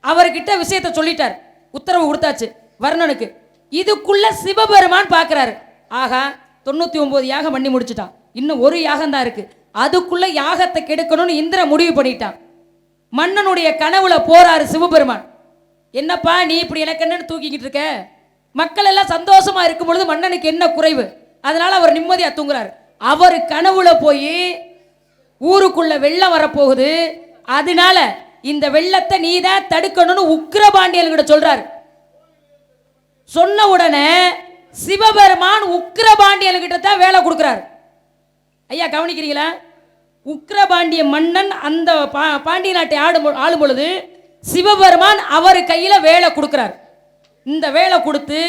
அவர்கிட்ட விஷயத்தை சொல்லிட்டார், உத்தரவு கொடுத்தாச்சு வர்ணனுக்கு. இதுக்குள்ள சிவபெருமான் பார்க்கிறாரு, ஆகா 99 யாகம் பண்ணி முடிச்சுட்டான், இன்னும் ஒரு யாகம் தான் இருக்கு, அதுக்குள்ள யாகத்தை கெடுக்கணும்னு இந்திரன் முடிவு பண்ணிட்டான். மன்னனுடைய கனவுல போறாரு சிவபெருமான். என்னப்பா நீ இப்படி எனக்கு என்னன்னு தூக்கிக்கிட்டு இருக்க, மக்கள் எல்லாம் சந்தோஷமா இருக்கும் பொழுது மன்னனுக்கு என்ன குறைவு, அதனால அவர் நிம்மதியா தூங்குறாரு. அவர் கனவுல போய் ஊருக்குள்ள வெள்ளம் வரப்போகுது, அதனால இந்த வெள்ளத்தை நீதான் தடுக்கணும்னு உக்கிரபாண்டியன்கிட்ட சொல்றாரு. சொன்ன உடனே சிவபெருமான் உக்கிரபாண்டியன்கிட்ட தான் வேலை கொடுக்கிறார். ஐயா கவனிக்கிறீங்களா, உக்கிரபாண்டிய மன்னன் அந்த பாண்டிய நாட்டை ஆளும் பொழுது சிவபெருமான் அவர் கையில வேலை கொடுக்கிறார். இந்த வேலை கொடுத்து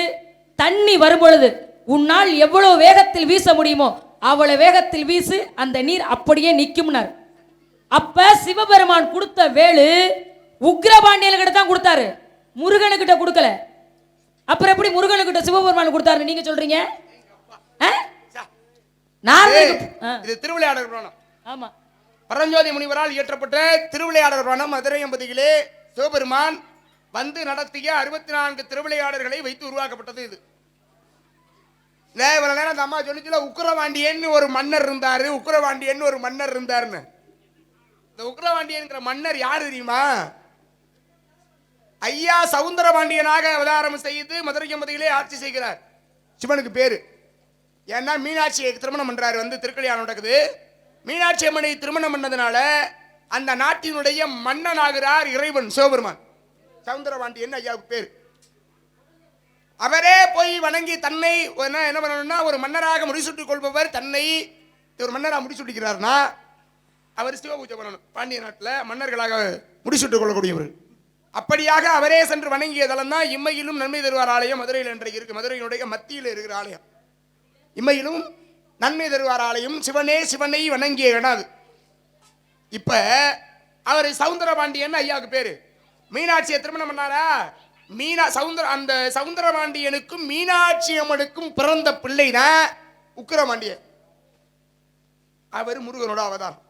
தண்ணி வரும் பொழுது உன்னால் எவ்வளவு வேகத்தில் வீச முடியுமோ அவ்வளவு வேகத்தில் வீசு, அந்த நீர் அப்படியே நிற்கும்னார். அப்ப சிவபெருமான் கொடுத்த வேலு உக்கிரபாண்டியன்கிட்ட தான் கொடுத்தாரு, முருகனுக்கிட்ட கொடுக்கல. அப்புறம் எப்படி முருகனுக்கிட்ட சிவபெருமான் கொடுத்தாரு நீங்க சொல்றீங்க? இது திருவிளையாடல் புராணம். ஆமா, பரஞ்சோதி முனிவரால் இயற்றப்பட்ட திருவிளையாடல் புராணம். மதுரை எம்பதியிலே சிவபெருமான் வந்து நடத்திய 64 திருவிளையாடல்களை வைத்து உருவாக்கப்பட்டது. இது இவ்வளவு நேரம் அந்த அம்மா சொல்லிச்சுல உக்கிரவாண்டியன் ஒரு மன்னர் இருந்தாரு, உக்கிரவாண்டியன் ஒரு மன்னர் இருந்தாருன்னு. இந்த உக்கிரவாண்டியன் மன்னர் யாரு தெரியுமா? ஐயா சவுந்தரபாண்டியனாக அவதாரம் செய்து மதுரை எம்பதியிலே ஆட்சி செய்கிறார். சிவனுக்கு பேரு. ஏன்னா மீனாட்சியை திருமணம் பண்றாரு, வந்து திருக்கல்யாணம் நடக்குது. மீனாட்சி அம்மனை திருமணம் பண்ணதுனால அந்த நாட்டினுடைய மன்னன் ஆகிறார் இறைவன் சிவபெருமான். சவுந்தரபாண்டியன் ஐயாவுக்கு பேர். அவரே போய் வணங்கி தன்னை என்ன பண்ணணும்னா ஒரு மன்னராக முடிசூட்டிக் கொள்பவர் தன்னை ஒரு மன்னராக முடிசூட்டிக்கிறார்னா அவர் சிவ பூஜை பண்ணணும். பாண்டிய நாட்டில் மன்னர்களாக முடிசூட்டிக் கொள்ளக்கூடியவர். அப்படியாக அவரே சென்று வணங்கிய தலம் தான் இம்மையிலும் நன்மை தருவார் ஆலயம் மதுரையில் இன்றைக்கு இருக்கு. மதுரையினுடைய மத்தியில் இருக்கிற ஆலயம் இம்மையிலும் நன்மை தருவார் ஆலயம். சிவனே சிவனை வணங்கிய இடம் அது. இப்ப அவர் சவுந்தரபாண்டியன் ஐயாவுக்கு பேரு. மீனாட்சியை திருமணம் பண்ணாரா? அந்த சவுந்தரபாண்டியனுக்கும் மீனாட்சி அம்மனுக்கும் பிறந்த பிள்ளை தான் உக்கிரபாண்டியன். அவர் முருகனோட அவதாரம்.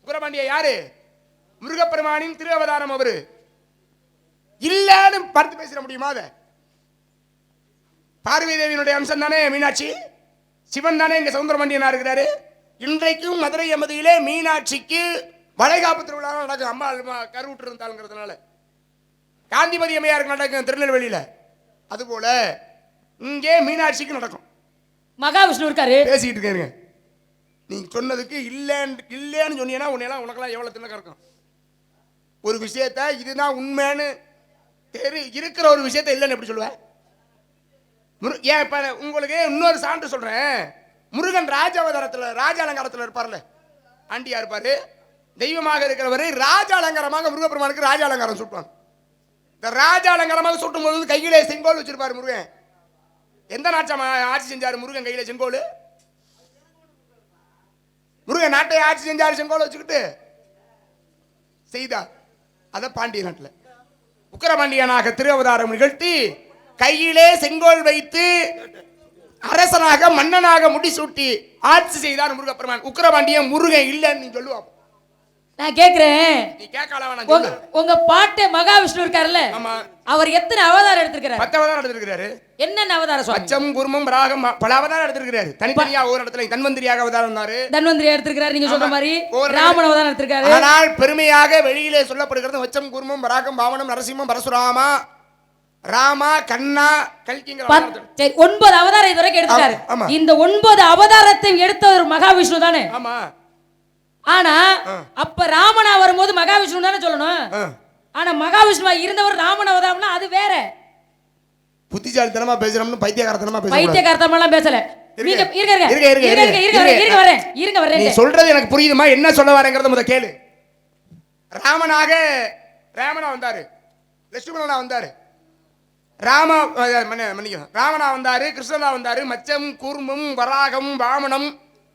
உக்கிரபாண்டிய யாரு? முருகப்பெருமானின் திரு அவதாரம். அவரு இல்லன்னு பார்த்து பேசிட முடியுமா? அத பார்வதி தேவியினுடைய அம்சம் தானே மீனாட்சி. சிவன் தானே இங்க சவுந்தரபாண்டியனா இருக்கிறாரு. இன்றைக்கும் மதுரை எமதியிலே மீனாட்சிக்கு வளைகாப்பு திருவிழா நடக்கும். அம்மா கருவுற்று இருந்தாலுங்கிறதுனால காந்திமதி அம்மையாருக்கு நடக்கும் திருநெல்வேலியில. அதுபோல இங்கே மீனாட்சிக்கு நடக்கும். மகாவிஷ்ணு இருக்காரு. பேசிக்கிட்டு இருக்காருங்க. நீ சொன்னதுக்கு இல்லன்னு சொன்னீங்கன்னா உனக்கெல்லாம் எவ்வளவு திண்ணக்க இருக்கும். ஒரு விஷயத்த இதுதான் உண்மைன்னு இருக்கிற ஒரு விஷயத்த இல்லைன்னு எப்படி சொல்லுவேன்? ஏன் இப்ப உங்களுக்கு இன்னொரு சான்று சொல்றேன். முருகன் ராஜ அலங்காரத்தில் இருப்பார்ல, ஆண்டியா இருப்பாரு, தெய்வமாக இருக்கிறவரை ராஜ அலங்காரமாக முருகப்பெருமானுக்கு ராஜ அலங்காரம் சூட்டுவாங்க. இந்த ராஜ அலங்காரமாக சூட்டும் போது கையிலே செங்கோல் வச்சிருப்பாரு முருகன். எந்த நாட்டை ஆட்சி செஞ்சாரு முருகன்? கையில செங்கோல். முருகன் நாட்டை ஆட்சி செஞ்சாரு செங்கோல் வச்சுக்கிட்டு செய்தார். அத பாண்டிய நாட்டில் உக்கிரபாண்டியனாக திருவதாரம் நிகழ்த்தி கையிலே செங்கோல் வைத்து அரசனாக மன்னனாக முடிசூட்டி ஆட்சி செய்தார் முருகப்பெருமான். உக்கிரபாண்டியன் முருகன் இல்லன்னு நீ சொல்லுவா? நான் கேக்குறேன். நீ கேட்கலாம். உங்க பாட்டு மகாவிஷ்ணு இருக்காருல்ல, அவர் எத்தனை அவதாரம் எடுத்திருக்கிறாரு? 10 அவதாரம் எடுத்திருக்கிறாரு. என்னென்ன அவதாரம்? பச்சம் குருமம் ராகம் பல அவதாரம் எடுத்திருக்கிறாரு. தனித்தனியா ஒரு இடத்துல தன்வந்திரியாக அவதாரம் இருந்தாரு. தன்வந்திரியா எடுத்திருக்கிறாரு. நீங்க சொல்ற மாதிரி ராமன் அவதாரம் எடுத்திருக்காரு. ஆனால் பெருமையாக வெளியிலே சொல்லப்படுகிறது வச்சம் குருமம் ராகம் பாவனம் நரசிம்மம் பரசுராமா ராமா, கண்ணா, கல்கிங்கிற சரி 9 அவதாரம் இதுவரைக்கும் எடுத்தாரு. இந்த 9 அவதாரத்தை எடுத்தவர் மகாவிஷ்ணு தானே? ஆமா. ஆனா அப்ப ராமனா வரும்போது மகாவிஷ்ணு தானே சொல்லணும். ஆனா மகாவிஷ்ணுவா இருந்தவர் ராமன் அவதாரம்னா அது வேற. புத்திசாலித்தனமா பேசுறோம்னு பைத்தியக்காரத்தனமா பேச பைத்தியக்காரத்தனமா பேசல. நீங்க இருங்க வரேன். நீ சொல்றது எனக்கு புரியுதுமா? என்ன சொல்ல வரேங்கறத முத கேளு. ராமனா வந்தாரு, லட்சுமணனா வந்தாரு, ராமனா வந்தாரு, கிருஷ்ணனா வந்தாரு, மச்சம், கூர்மம், வராகம், வாமனம்,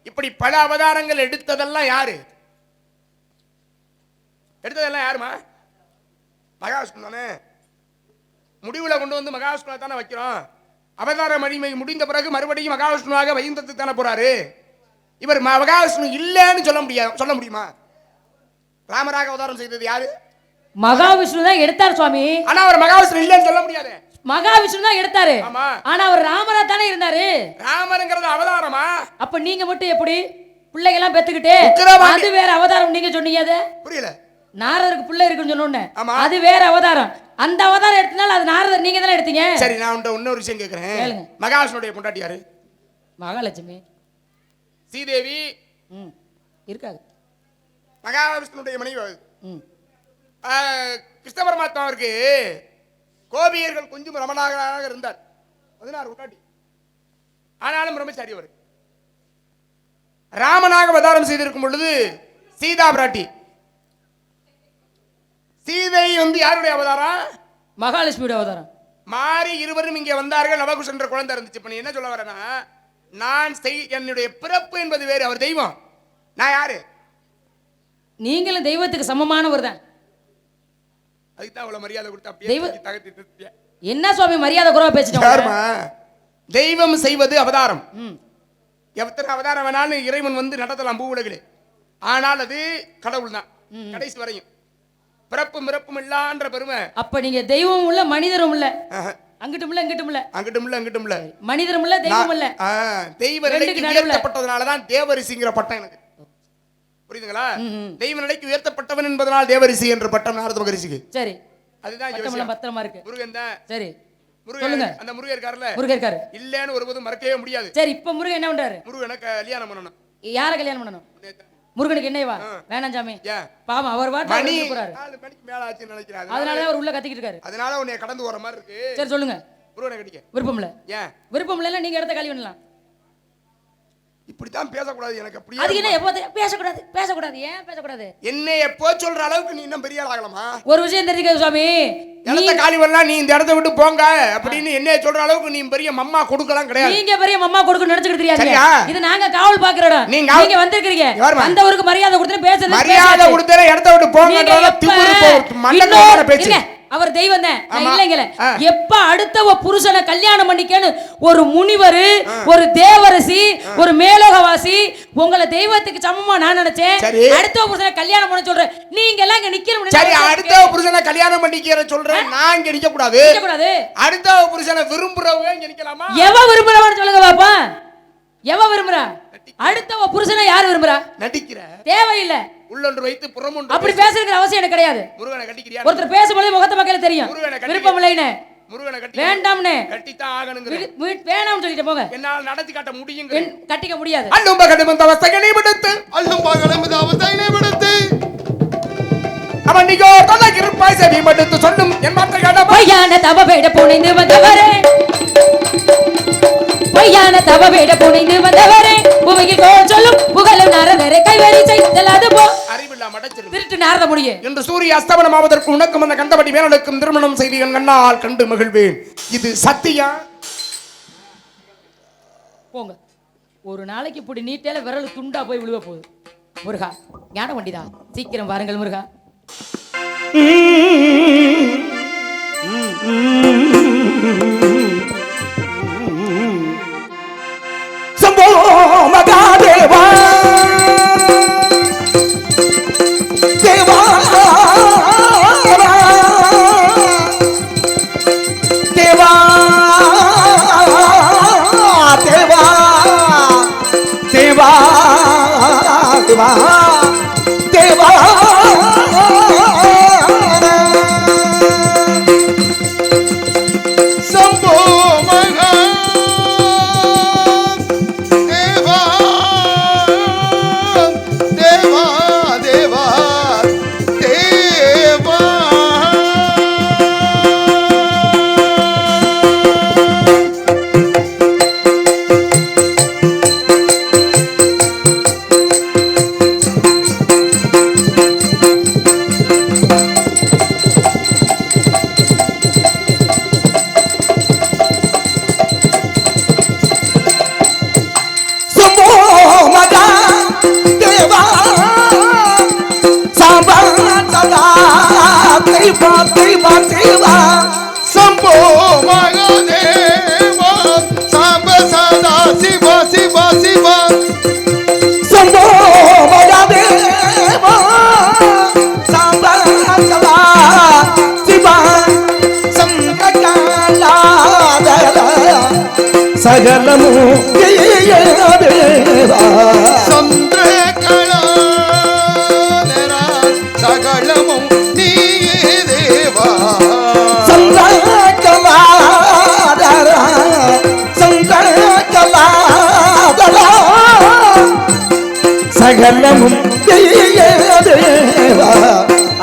இப்படி பல அவதாரங்கள் எடுத்ததெல்லாம் யாரு? யாருமா? மகாவிஷ்ணு தானே. முடிவுல கொண்டு வந்து மகாவிஷ்ணுவை தானே வைக்கிறோம். அவதார மகிமை முடிந்த பிறகு மறுபடியும் மகாவிஷ்ணுவாக வைகுந்தத்துக்கு தானே போறாரு. இவர் மகாவிஷ்ணு இல்லைன்னு சொல்ல முடியுமா? ராமராக அவதாரம் செய்தது யாரு? மகாவிஷ்ணு தான் எடுத்தார் சுவாமி. ஆனா அவர் மகாவிஷ்ணு இல்லைன்னு சொல்ல முடியாது. மகாவிஷ்ணு தான் எடுத்தாரு. ஆனா அவர் ராமரா தானே இருந்தாரு. ராமருங்கிறது அவதாரமா? அப்ப நீங்க மட்டும் எப்படி பிள்ளைங்க எல்லாம் பெத்துக்கிட்டு அது வேற அவதாரம் நீங்க சொன்னீங்க? அது புரியல. நாரதருக்கு பிள்ளை இருக்குன்னு சொன்னோன்னே அது வேற அவதாரம். அந்த அவதாரம் எடுத்தனால அது நாரதர் நீங்க தானே எடுத்தீங்க. சரி, நான் இன்னொரு விஷயம் கேட்கிறேன். மகாவிஷ்ணுடைய பொண்டாட்டி யாரு? மகாலட்சுமி. ஸ்ரீதேவி இருக்காது. மகாவிஷ்ணுடைய மனைவி. கிருஷ்ண பரமாத்மாவிற்கு கோபியர்கள் கொஞ்சம் ரமணாக இருந்தார். 16 பொண்டாட்டி. ஆனாலும் பிரம்மச்சாரி அவர். ராமனாக அவதாரம் செய்திருக்கும் பொழுது சீதா பிராட்டி. சீதை யாருடைய அவதாரம்? மகாலட்சுமியோட அவதாரம். மாறி இருவரும் இங்கே வந்தார்கள். நவகுஷ என்ற குழந்தை இருந்துச்சு. இப்ப நீ என்ன சொல்ல வரேன்னா, நான் என்னுடைய பிறப்பு என்பது வேறு, அவர் தெய்வம், நான் யாரு? நீங்களும் தெய்வத்துக்கு சமமானவர் தான். அதுக்கு தான் அவ்வளவு மரியாதை கொடுத்தா அப்படியே. என்ன சுவாமி மரியாதை குறைவா பேசிட்டோம்? தெய்வம் செய்வது அவதாரம். எத்தனை அவதாரம் வேணாலும் இறைவன் நடத்தலாம் பூவுலகிலே. ஆனால் அது கடவுள் தான் கடைசி வரையும். பிறப்பும் பிறப்பும் இல்லான்ற பெருமை. அப்ப நீங்க தெய்வம் உள்ள மனிதரும் இல்ல. அங்கிட்டும் இல்ல இங்கிட்டும் இல்ல. மனிதரும் இல்ல தெய்வம் இல்ல. தெய்வ நிலைக்கு உயர்த்தப்பட்டதனால தான் தேவரிசிங்கிற பட்டம் எனக்கு. புரியுதுங்களா? தெய்வ நிலைக்கு உயர்த்தப்பட்டவன் என்பதனால் தேவரிசி என்ற பட்டம் நாரத மகரிஷிக்கு. சரி, அதுதான் பத்திரமா இருக்கு. முருகன் தான். சரி, சொல்லுங்க. அந்த முருகன் இருக்காருல்ல, முருகன் இருக்காரு. இல்லன்னு ஒருபோதும் மறக்கவே முடியாது. சரி, இப்ப முருகன் என்ன பண்றாரு? முருகனை கல்யாணம் பண்ணணும். யார கல்யாணம் பண்ணணும்? முருகனுக்கு என்னவா? வேணாம் சாமி, பாவம் அவர் வாட்டு போறாரு. 4 மணிக்கு மேல ஆச்சு நினைக்கிறாரு. அதனால அவர் உள்ள கத்திக்கிட்டு இருக்காரு. அதனால உன்னை கடந்து போற மாதிரி இருக்கு. சரி சொல்லுங்க. முருகனை கட்டிக்க விருப்பம் இல்ல. ஏன் விருப்பம் இல்ல? நீங்க இடத்த காலி பண்ணலாம். இப்படித்தான் பேசக்கூடாது. எனக்கு அப்படியே அது என்ன எப்போ பேசக்கூடாது? ஏன் பேசக்கூடாது? என்ன எப்போ சொல்ற அளவுக்கு நீ இன்னும் பெரிய ஆள் ஆகலாமா? ஒரு விஷயம் தெரிஞ்சுக்க சுவாமி, இடத்த காலி பண்ணலாம், நீ இந்த இடத்த விட்டு போங்க அப்படின்னு என்ன சொல்ற அளவுக்கு நீ பெரிய மம்மா கொடுக்கலாம் கிடையாது. நீங்க பெரிய மம்மா கொடுக்க நினைச்சிட்டு தெரியாது. இது நாங்க காவல் பாக்குற இடம். நீங்க வந்திருக்கீங்க, அந்த ஊருக்கு மரியாதை கொடுத்து பேசுறது. மரியாதை கொடுத்தா இடத்த விட்டு போங்கன்றத திமிரு மண்டல பேச்சு. அவர் தெய்வம் தான், நான் இல்லைங்கல. எப்ப அடுத்த புருஷனை கல்யாணம் பண்ணிக்கன்னு ஒரு முனிவர், ஒரு தேவரசி, ஒரு மேலோகவாசி உங்களை தெய்வத்துக்கு சமமா நான் நினைச்சேன். அடுத்த புருஷனை கல்யாணம் பண்ண சொல்றேன், நீங்க எல்லாம் இங்க நிக்கணும். சரி, அடுத்த புருஷனை கல்யாணம் பண்ணிக்கிற சொல்றேன், நான் இங்க நிக்க கூடாது. அடுத்த புருஷனை விரும்புறவங்க இங்க நிக்கலாமா? எவ விரும்புறவன்னு சொல்லுங்க பாப்பா. எவ விரும்புறா? அடுத்த புருஷனை யார் விரும்புறா? நடிக்கிற தேவையில்லை. உள்ளொன்று வைத்து புறமொன்று. அப்படி பேசுறதுக்கு அவசியம் எனக்கு கிடையாது. முருகனை கட்டிக்கிறியா? ஒருத்தர் பேசும்போது முகத்தை பார்க்கல தெரியும். விருப்பம் இல்லைன்னு முருகனை கட்டி வேண்டாம்னு கட்டித்தான் ஆகணுங்கிற. வேணாம்னு சொல்லிட்டு போங்க. என்னால நடத்தி காட்ட முடியுங்க. கட்டிக்க முடியாது. அல்லும்ப கடமந்த அவஸ்தைகளை விடுத்து, அல்லும்ப கடமந்த அவஸ்தைகளை விடுத்து அவன் நீயோ தொலை இருப்பாய் செவி மடுத்து சொல்லும் என் மாற்ற கடமை. பொய்யான தவவேட புனைந்து வந்தவரே, பொய்யான தவவேட புனைந்து வந்தவரே, பூமியில் கோல் சொல்லும் புகழும் நாரதரை கைவரி செய்தலாது போ. அறிவில்லா மடச்சிரு திருட்டு நாரத முடியே என்று சூரிய அஸ்தமனம் ஆவதற்கு உனக்கும் அந்த கண்டபடி மேலனுக்கும் திருமணம் செய்து என் கண்ணால் கண்டு மகிழ்வேன். இது சத்தியம். போங்க. ஒரு நாளைக்கு இப்படி நீட்டேல விரல் துண்டா போய் விழுவ போகுது. முருகா ஞான வண்டிதா, சீக்கிரம் வாருங்கள் முருகா. சம்போ மகாதேவா தேவா தேவா தேவா தேவா தேவா தேவா தேவா சாம்பா சதா தேவா தேவா தேவா சம்போ மகாதேவா சாம்ப சதா சிவ சிவ சிவ சம்போ மகாதேவா சாம்பா சதா சிவ சங்ககாலாதர சகலமு ஜெய தேவா சந்திரகலா சகலமும் நீயே தேவா சங்ககாலாதர சங்ககாலாதர சகலமும் ஜெய தேவா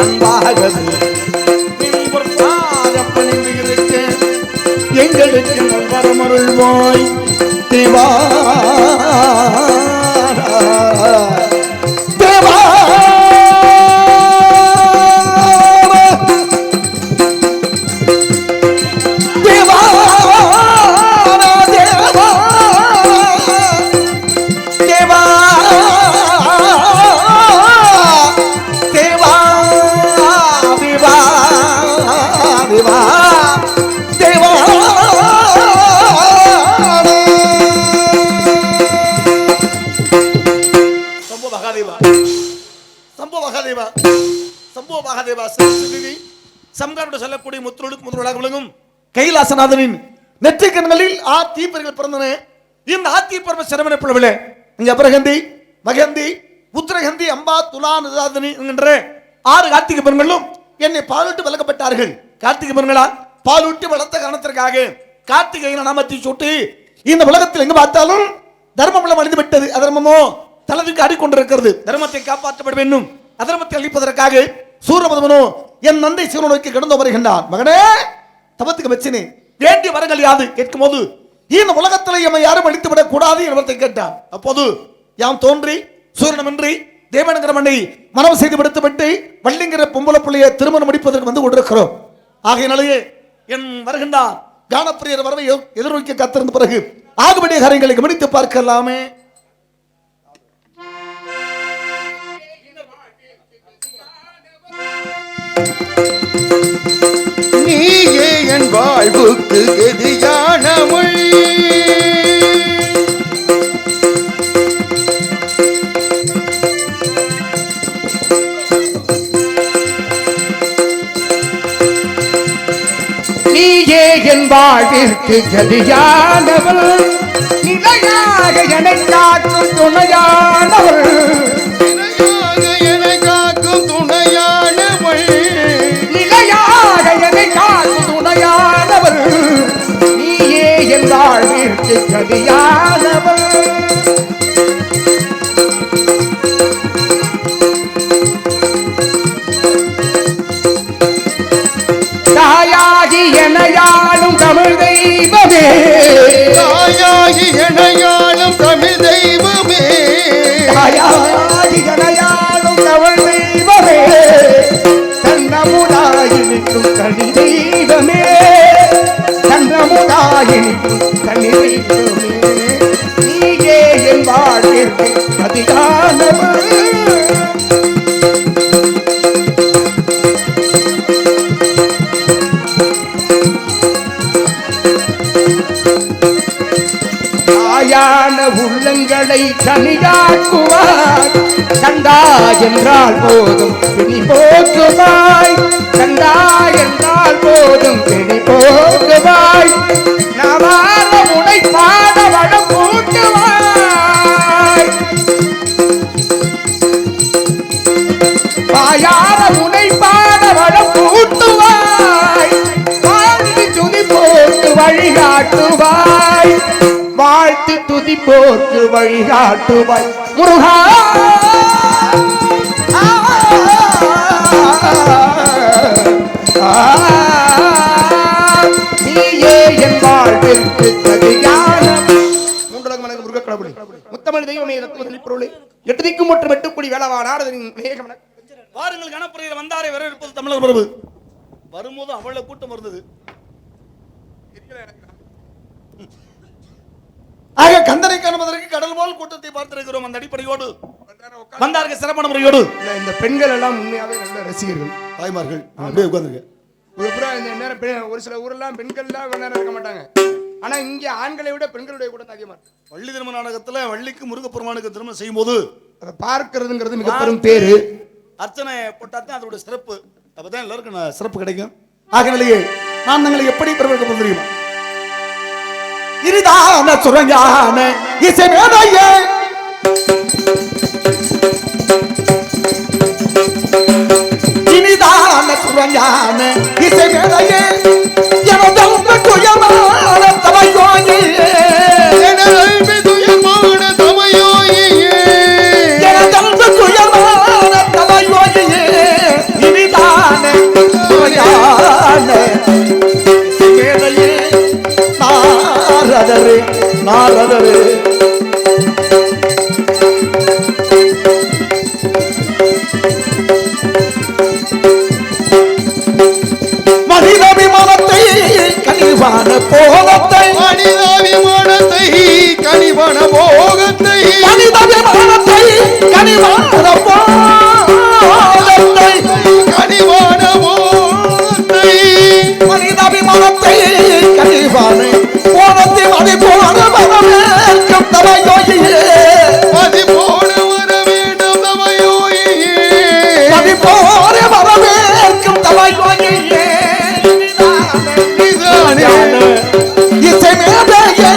அன்பாகவே எங்களுக்கு நல்வரமருள்வாய் தேவா தேவா தேவா தேவா தேவா தேவா விவா விவா தேவா சம்போ மகாதேவா சம்போ மகாதேவா சம்போ மகாதேவா சிவசிவி சம்காரோடு சொல்லக்கூடிய முத்துருளுக்கு முதல்வராக விளங்கும் கைலாசநாதனின் நெற்றிக்கண்களில் தீப்பர்கள் பிறந்தன. இந்த தீப்பர்வ சிரமண பிளவிலே இங்க அபரகந்தி மகந்தி உத்திரகந்தி அம்பா துலா நிதாதனி என்கின்ற 6 கார்த்திகை பெண்களும் என்னை பாலூட்டி வளர்க்கப்பட்டார்கள். கார்த்திகை பெண்களா பாலூட்டி வளர்த்த காரணத்திற்காக கார்த்திகையின் நாமத்தை சுட்டி இந்த உலகத்தில் எங்க பார்த்தாலும் தர்மம் அழிந்து விட்டது, அதர்மமோ தலத்துக்கு ஆடிக்கொண்டிருக்கிறது. தர்மத்தை காப்பாற்றப்பட வேண்டும், அதர்மத்தை அழிப்பதற்காக சூரபதமனோ என் நந்தை சிவனை நோக்கி கடந்து வருகின்றான். மகனே தபத்துக்கு வச்சினே வேண்டிய வரங்கள் யாது கேட்கும் போது இந்த உலகத்தில் எம்மை யாரும் அழித்து விடக் கூடாது என்பதை கேட்டான். அப்போது யாம் தோன்றி சூரியனமின்றி தேவனங்கிற மண்ணை மனம் செய்து விடுத்துவிட்டு வள்ளிங்கிற பொம்பளை பிள்ளையை திருமணம் முடிப்பதற்கு வந்து கொண்டிருக்கிறோம். ஆகையினாலேயே என் வருகின்றார் கானப்பிரியர் வரவை எதிர்நோக்கி காத்திருந்த பிறகு ஆகுபடிய காரியங்களை கவனித்து பார்க்கலாமே. நீயே என் வாழ்வுக்கு கதியான மொழி நீயே என் வாழ்விற்கு கதியானவள், நிலையாக என்னை காக்கும் துணையானவள், என்னை காக்கும் துணையானவள், நிலையாக என்னை காக்கும் துணையானவள், நீயே என் வாழ்விற்கு கதியானவள். தாயாகி எனையாளும் தமிழ் தெய்வமே, தாயாகி எனையாளும் தமிழ் தெய்வமே, தாயாகி எனையாளும் தமிழ் தெய்வமே, தன்னமுதாயினிக்கும் தனி தெய்வமே, தன்னமுதாயினிக்கும் தனி தெய்வமே, நீயே என் வாழ்விற்கு கதியானவள். தாயான உள்ளங்களை கனியாக்குவாய், கண்டா என்றால் போதும் பிணி போக்குவாய், கண்டா என்றால் போதும் பிணி போக்குவாய், நவார முனை பாட வளம் கூட்டுவாய், பாயார முனை பாட வளம் கூட்டுவாய், வாழ்த்து துதி போட்டு வழிகாட்டுவாய், வாழ்த்து துதி போட்டு வழிகாட்டுவாய் முருகா. நீயே என் வாழ்விற்கு கதியான மூன்றலகம் வணங்கும் முருக கடவுளே, முத்தமிழ் தெய்வமே, பொருளே, எட்டு திக்கும் மற்றும் எட்டுக்குடி வேளவா நாரதனின் வாருங்கள் கணப்பறையில் வந்தாரை வரவேற்பது தமிழர் மரபு. வரும்போது அவ்வளவு கூட்டம் இருந்தது. ஆக கந்தனை காணுவதற்கு கடல் போல் கூட்டத்தை பார்த்திருக்கிறோம். அந்த அடிப்படையோடு வந்தார்கள் சிறப்பான முறையோடு. இந்த பெண்கள் எல்லாம் உண்மையாவே நல்ல ரசிகர்கள் தாய்மார்கள் அப்படியே உட்கார்ந்துருங்க. இந்த நேரம் ஒரு சில ஊரெல்லாம் பெண்கள் எல்லாம் நேரம் இருக்க மாட்டாங்க. ஆனா இங்க ஆண்களை விட பெண்களுடைய கூட அதிகமா இருக்கு. வள்ளி திருமண நாடகத்துல வள்ளிக்கு முருகப்பெருமானுக்கு திருமணம் செய்யும் போது அதை பார்க்கிறதுங்கிறது மிக பெரும் பேரு. அர்ச்சனை போட்டாத்தான் அதோட சிறப்பு. அப்பதான் எல்லாருக்கும் சிறப்பு கிடைக்கும். ஆகவே நான் தங்களை எப்படி பெருமைக்க தெரியுமா? இரிதான சுரஞான இசைமேதையே இனிதான சுரஞான இசைமேதையே எனதல்ப துயமான தமையோயே எனதல்ப துயமான தமையோயே எனதல்ப துயமான தமையோயே இனிதான சுரஞான இசைமேதையே நாரதரே நாரதரே மனிதாபிமானத்தை கனிவான போகத்தை மனிதாபிமானத்தை கனிவான போகத்தை மனிதாபிமானத்தை கனிவான போகத்தை கனிவான போகத்தை மனிதாபிமானத்தை கனிவான போகத்தை மதி போன வரவேற்கும் தமையோயே மதி போன வர வேண்டும் தமையோயே மதி போன வரவேற்கும் தமையோயே இசை மேதையே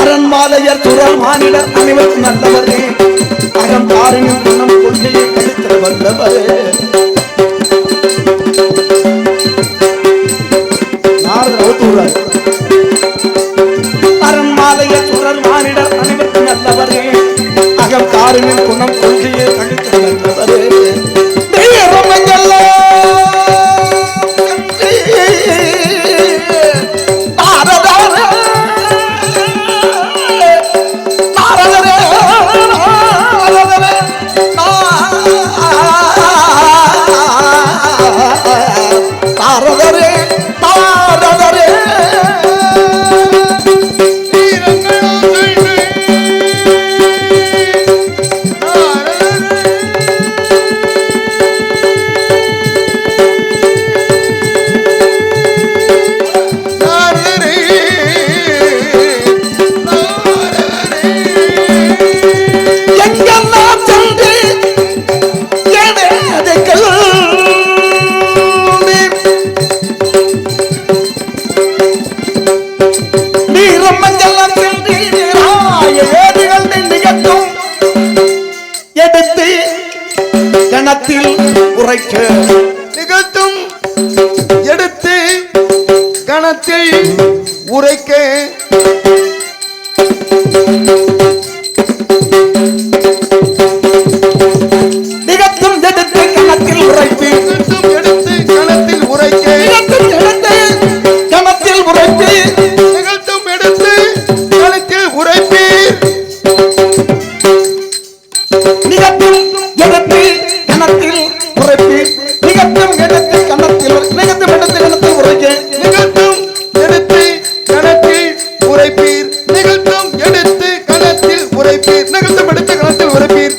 அரண்மாலையர் துறல் மானிடர் அனைவரும் நல்லவரே அறம் பாருங்கள் குணம் கொள்கையை கழித்த வல்லவரே அரண்மாலையர் துறல் மானிடர் அனைவரும் நல்லவரே அகம் காரினின் குணம் கொள்கையை கழித்த வல்லவரே உரைக்க நிகழ்த்தும் எடுத்து கணத்தில் உரைக்க நிகழ்த்தும் எடுத்து கணத்தில் உரைப்பு எடுத்து கணத்தில் உரைக்க நிகழ்த்தும் எடுத்து கணத்தில் உரைப்பு நிகழ்த்தும் எடுத்து கணத்தில் உரைப்பீர் நிகழ்த்தும் எடுத்து கணத்தில் உரைப்பு நிகழ்த்தும் எடுத்து கணத்தில் நிகழ்த்தும் எடுத்து கணத்தில் உரைக்க நிகழ்த்தும் எடுத்து கணத்தில் உரைப்பீர் நிகழ்த்தும் எடுத்து கணத்தில் உரைப்பீர் நிகழ்த்தும் எடுத்து கணத்தில் உரைப்பீர்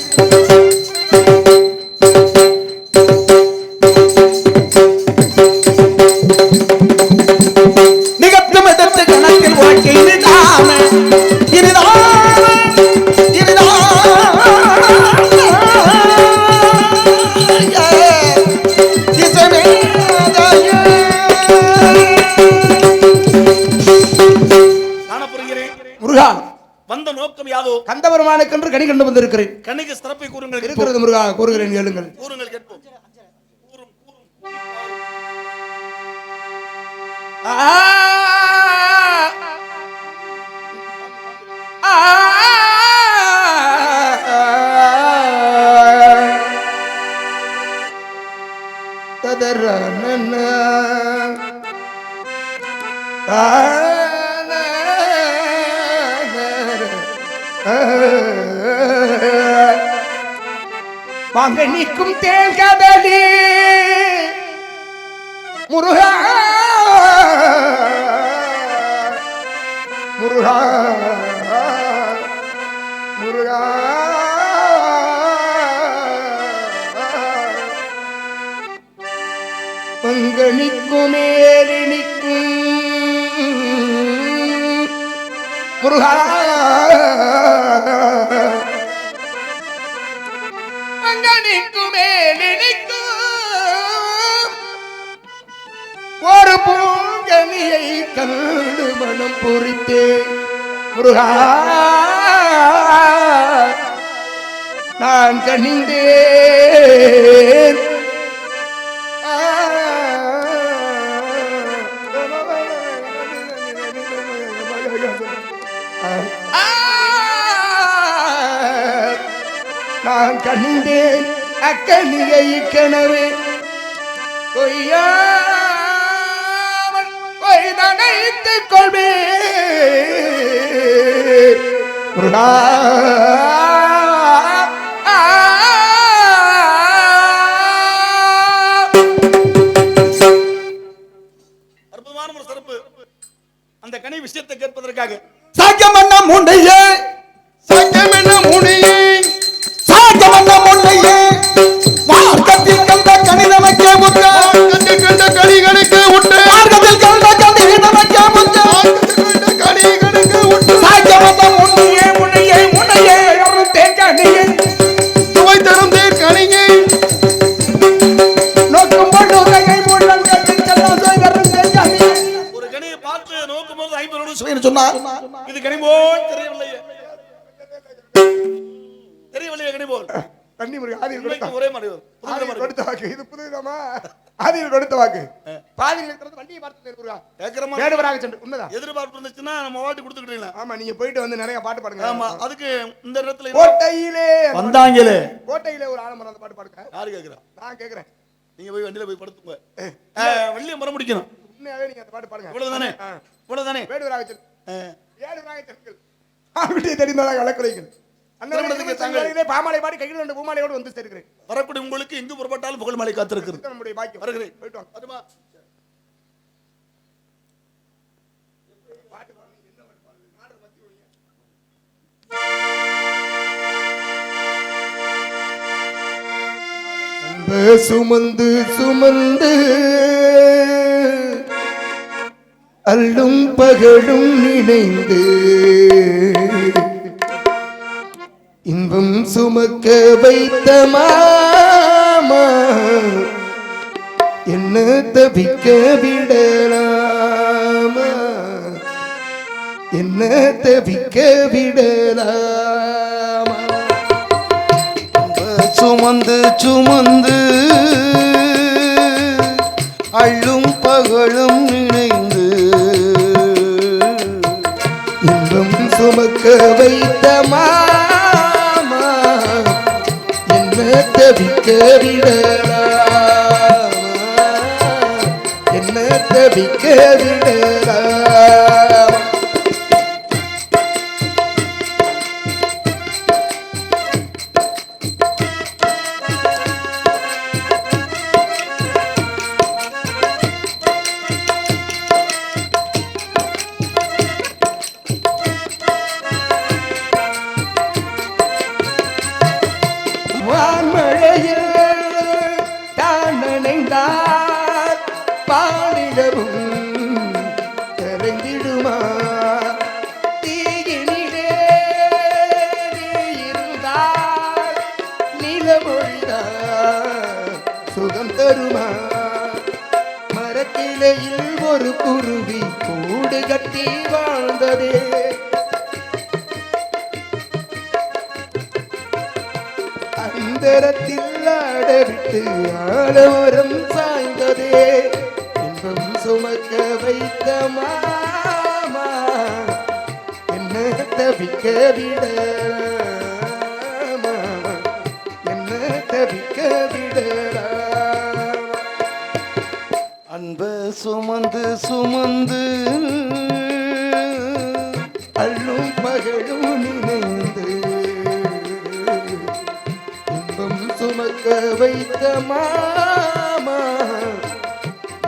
நிகழ்த்தும் எடுத்து கணத்தில் உரைக்க இனிதான இனிதான முருகா வந்த நோக்கம் யாதோ கந்தபெருமானுக்கென்று கனி கண்டு வந்திருக்கிறேன். கணிக சிறப்பை கூறுங்கள். இருக்கிறது முருகா, கூறுகிறேன் கேளுங்கள். கூறுங்கள் கேட்போம். வாங்க நீக்கும் தேங்கதலி முருகா முருகா முருகா பங்கனிக்கும் மேலினிக்கும் முருகா பங்கனிக்கும் மேலினிக்கும் ஒரு பூங்கனியை கண்டு மனம் பொறித்தே முருகா நான் கனிந்தேன் நான் கண்டேன் அக்கனியை கனவே கொய்யாமல் கொய்தனைத்துக் கொள்வே அற்புதமான ஒரு சிறப்பு. அந்த கனி விஷயத்தை கேட்பதற்காக சாக்கியமன்ன முண்டையே சங்கமென முனியே சாக்கியமன்ன முண்டையே மார்க்கத்தில் கண்ட கனி நமக்கே முத்த கண்ட கனிகளுக்கு உண்டு மார்க்கத்தில் கண்ட கனி நமக்கே முத்த கண்ட கனிகளுக்கு உண்டு சாக்கியமன்ன முண்டையே முண்டையே முண்டையே ஒரு தேங்கனியே சுவை தரும் தேர் கனியை நோக்கும் பொழுது கை மூலம் கட்டில் செல்லம் சுவை தரும் தேர் கனியே ஒரு கனியை பார்த்து நோக்கும்போது 5 சுவைன்னு சொன்னா இது கனி போல் தெரியவில்லையே கனி போல் கன்னி முருகன் ஆதியில் கொடுத்த ஒரே மாதிரி ஆதியில் கொடுத்த வாக்கு இது புதுவிதமா ஆதியில் கொடுத்த வாக்கு பாதியில் இருக்கிறது வண்டியை பார்த்து முருகா கேக்குறமா வேடுவராக சென்று உண்மைதான் எதிர்பார்ப்பு இருந்துச்சுன்னா நம்ம வாட்டி கொடுத்துக்கிட்டீங்களா ஆமா நீங்க போயிட்டு வந்து நிறைய பாட்டு பாடுங்க ஆமா அதுக்கு இந்த இடத்துல கோட்டையிலே வந்தாங்களே கோட்டையிலே ஒரு ஆலமரம் அந்த பாட்டு பாடுங்க யாரு கேக்குறா நான் கேக்குறேன் நீங்க போய் வண்டியில போய் படுத்துங்க வெள்ளிய மரம் முடிக்கணும் உண்மையாவே நீங்க அந்த பாட்டு பாடுங்க இவ்வளவுதானே இவ்வளவுதானே வேடுவராக சென்று வேடுவராக சென்று ஆவிட்டே தெரிந்ததாக வழக்குரைகள் அண்ணனுக்கு தங்களிலே பாமாலை பாடி கையில் 2 பூமாலையோடு வந்து சேர்க்கிறேன் வரக்கூடிய உங்களுக்கு எங்கு புறப்பட்டாலும் புகழ் மலை காத்திருக்கிறது நம்முடைய பாக்கியம் வருகிறேன் போயிட்டு வாங்க அதுமா சுமந்து சுமந்து அல்லும் பகலும் நினைந்து இன்பம் சுமக்க வைத்த மாமா என்ன தவிக்க விடலாமா என்ன தவிக்க விடலாமா சுமந்து சுமந்து அள்ளும் பகலும் நினைந்து இன்பம் சுமக்க வைத்த மாமா என்ன தவிக்க விடலாமா என்ன தவிக்க விடலாமா வான்மழையில் தான் நனைந்தார் பாலிடவும் கரைந்திடுமா தீயினிலே நீ இருந்தால் நிலமொழிதான் சுகம் தருமா மரக்கிளையில் ஒரு குருவி கூடு கட்டி வாழ்ந்ததே அந்தரத்தில் ஆடவிட்டு ஆலமரம் சாய்ந்ததே இன்பம் சுமக்க வைத்த மாமா என்ன தவிக்க விடலாமா என்ன தவிக்க விடலாமா அன்ப சுமந்து சுமந்து அள்ளும் பகலும் நினைந்து இன்பம் சுமக்க வைத்த மாமா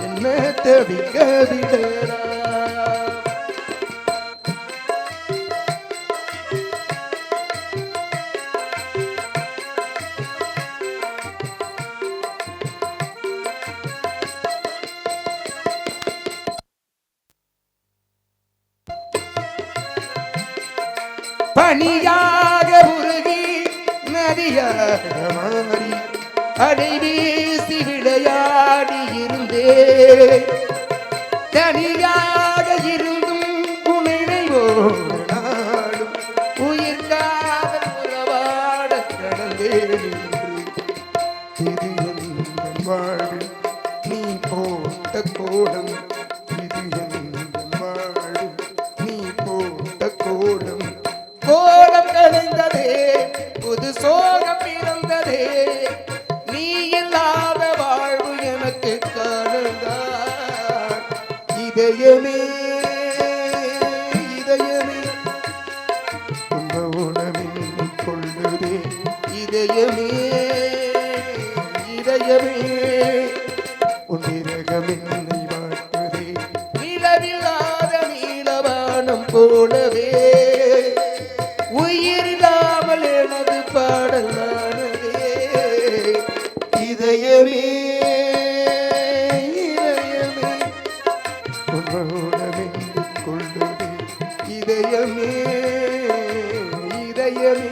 என்ன தவிக்க விடலாம். பனியாக உருகி நதியாக மாறி அடை வீசி விளையாடி இருந்தே தனியாக இருந்தும் புனினைவோடு நாடும் உயிர் காதல் உறவாட கடந்தேன் இது என் வாழ்வில் நீ போட்ட கோலம். இது என் வாழ்வில் நீ போட்ட கோலம். கோலம் கலைந்ததே புது சோகம் பிறந்ததே நீ இல்லாத வாழ்வு எனக்கு கலந்தார். இதயமே இதயமே உணவின் கொள்ளுதே. இதயமே இதயமே உன்னிரகம் என்னை மாற்றுதே. நிலவில்லாத நீலவானம் போலவே உயிரில்லாமல் எனது பாடலானதே. இதயமே இதயமே உன்னோடமென்று கொள்ளுதே. இதயமே இதயமே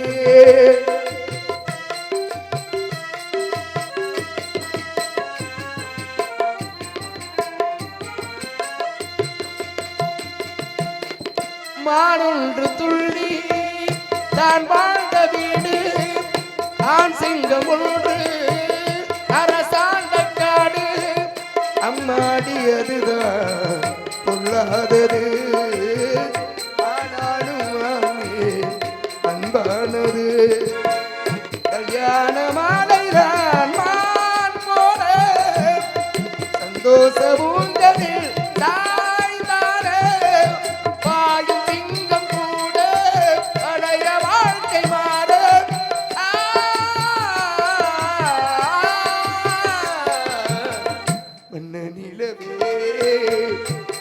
மானொன்று துள்ளி தான் வாழ்ந்த வீடு ஆண் சிங்கம் ஒன்று அரசாண்ட காடு. அம்மாடி அதுதான் பொல்லாதது ஆனாலும் வாங்கே அன்பானது. கல்யாண மாலைதான் மான் போல சந்தோஷ ஊஞ்சலில் தாய்தானே பாயும் சிங்கம் கூட பழைய வாழ்க்கை மாற. மன்ன நிலவே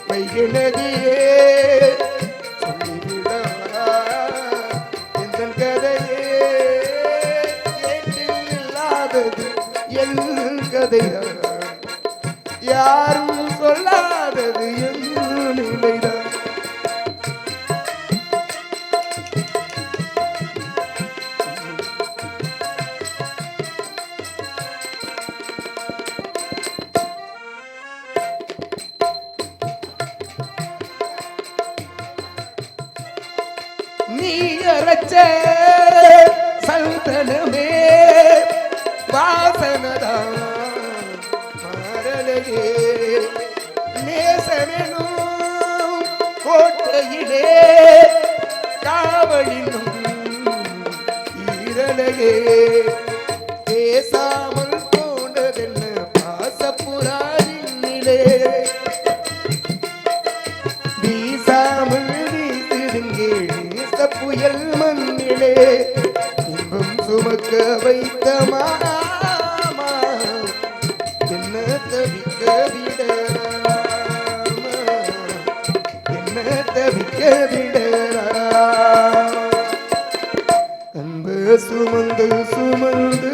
வைகை நதியே சொல்லிவிடவா எந்தன் கதையே. ஏட்டில் இல்லாதது என் கதைதான் யாரும் சொல்லாதது என் நிலைதான். நீ அரைச்ச சந்தனமே வாசனதான் மாறலையே. நேசமெனும் கோட்டையிலே காவலினும் ஈரலையே. பேசாமல் போனதென்ன பாசப்புறாவினிலே வீசாமல் வீசிருங்கே நேச புயல் மண்ணிலே. இன்பம் சுமக்க வைத்த மாமா என்ன தவிக்க விடலாமா என்ன தவிக்க விடலாம். அன்பு சுமந்து சுமந்து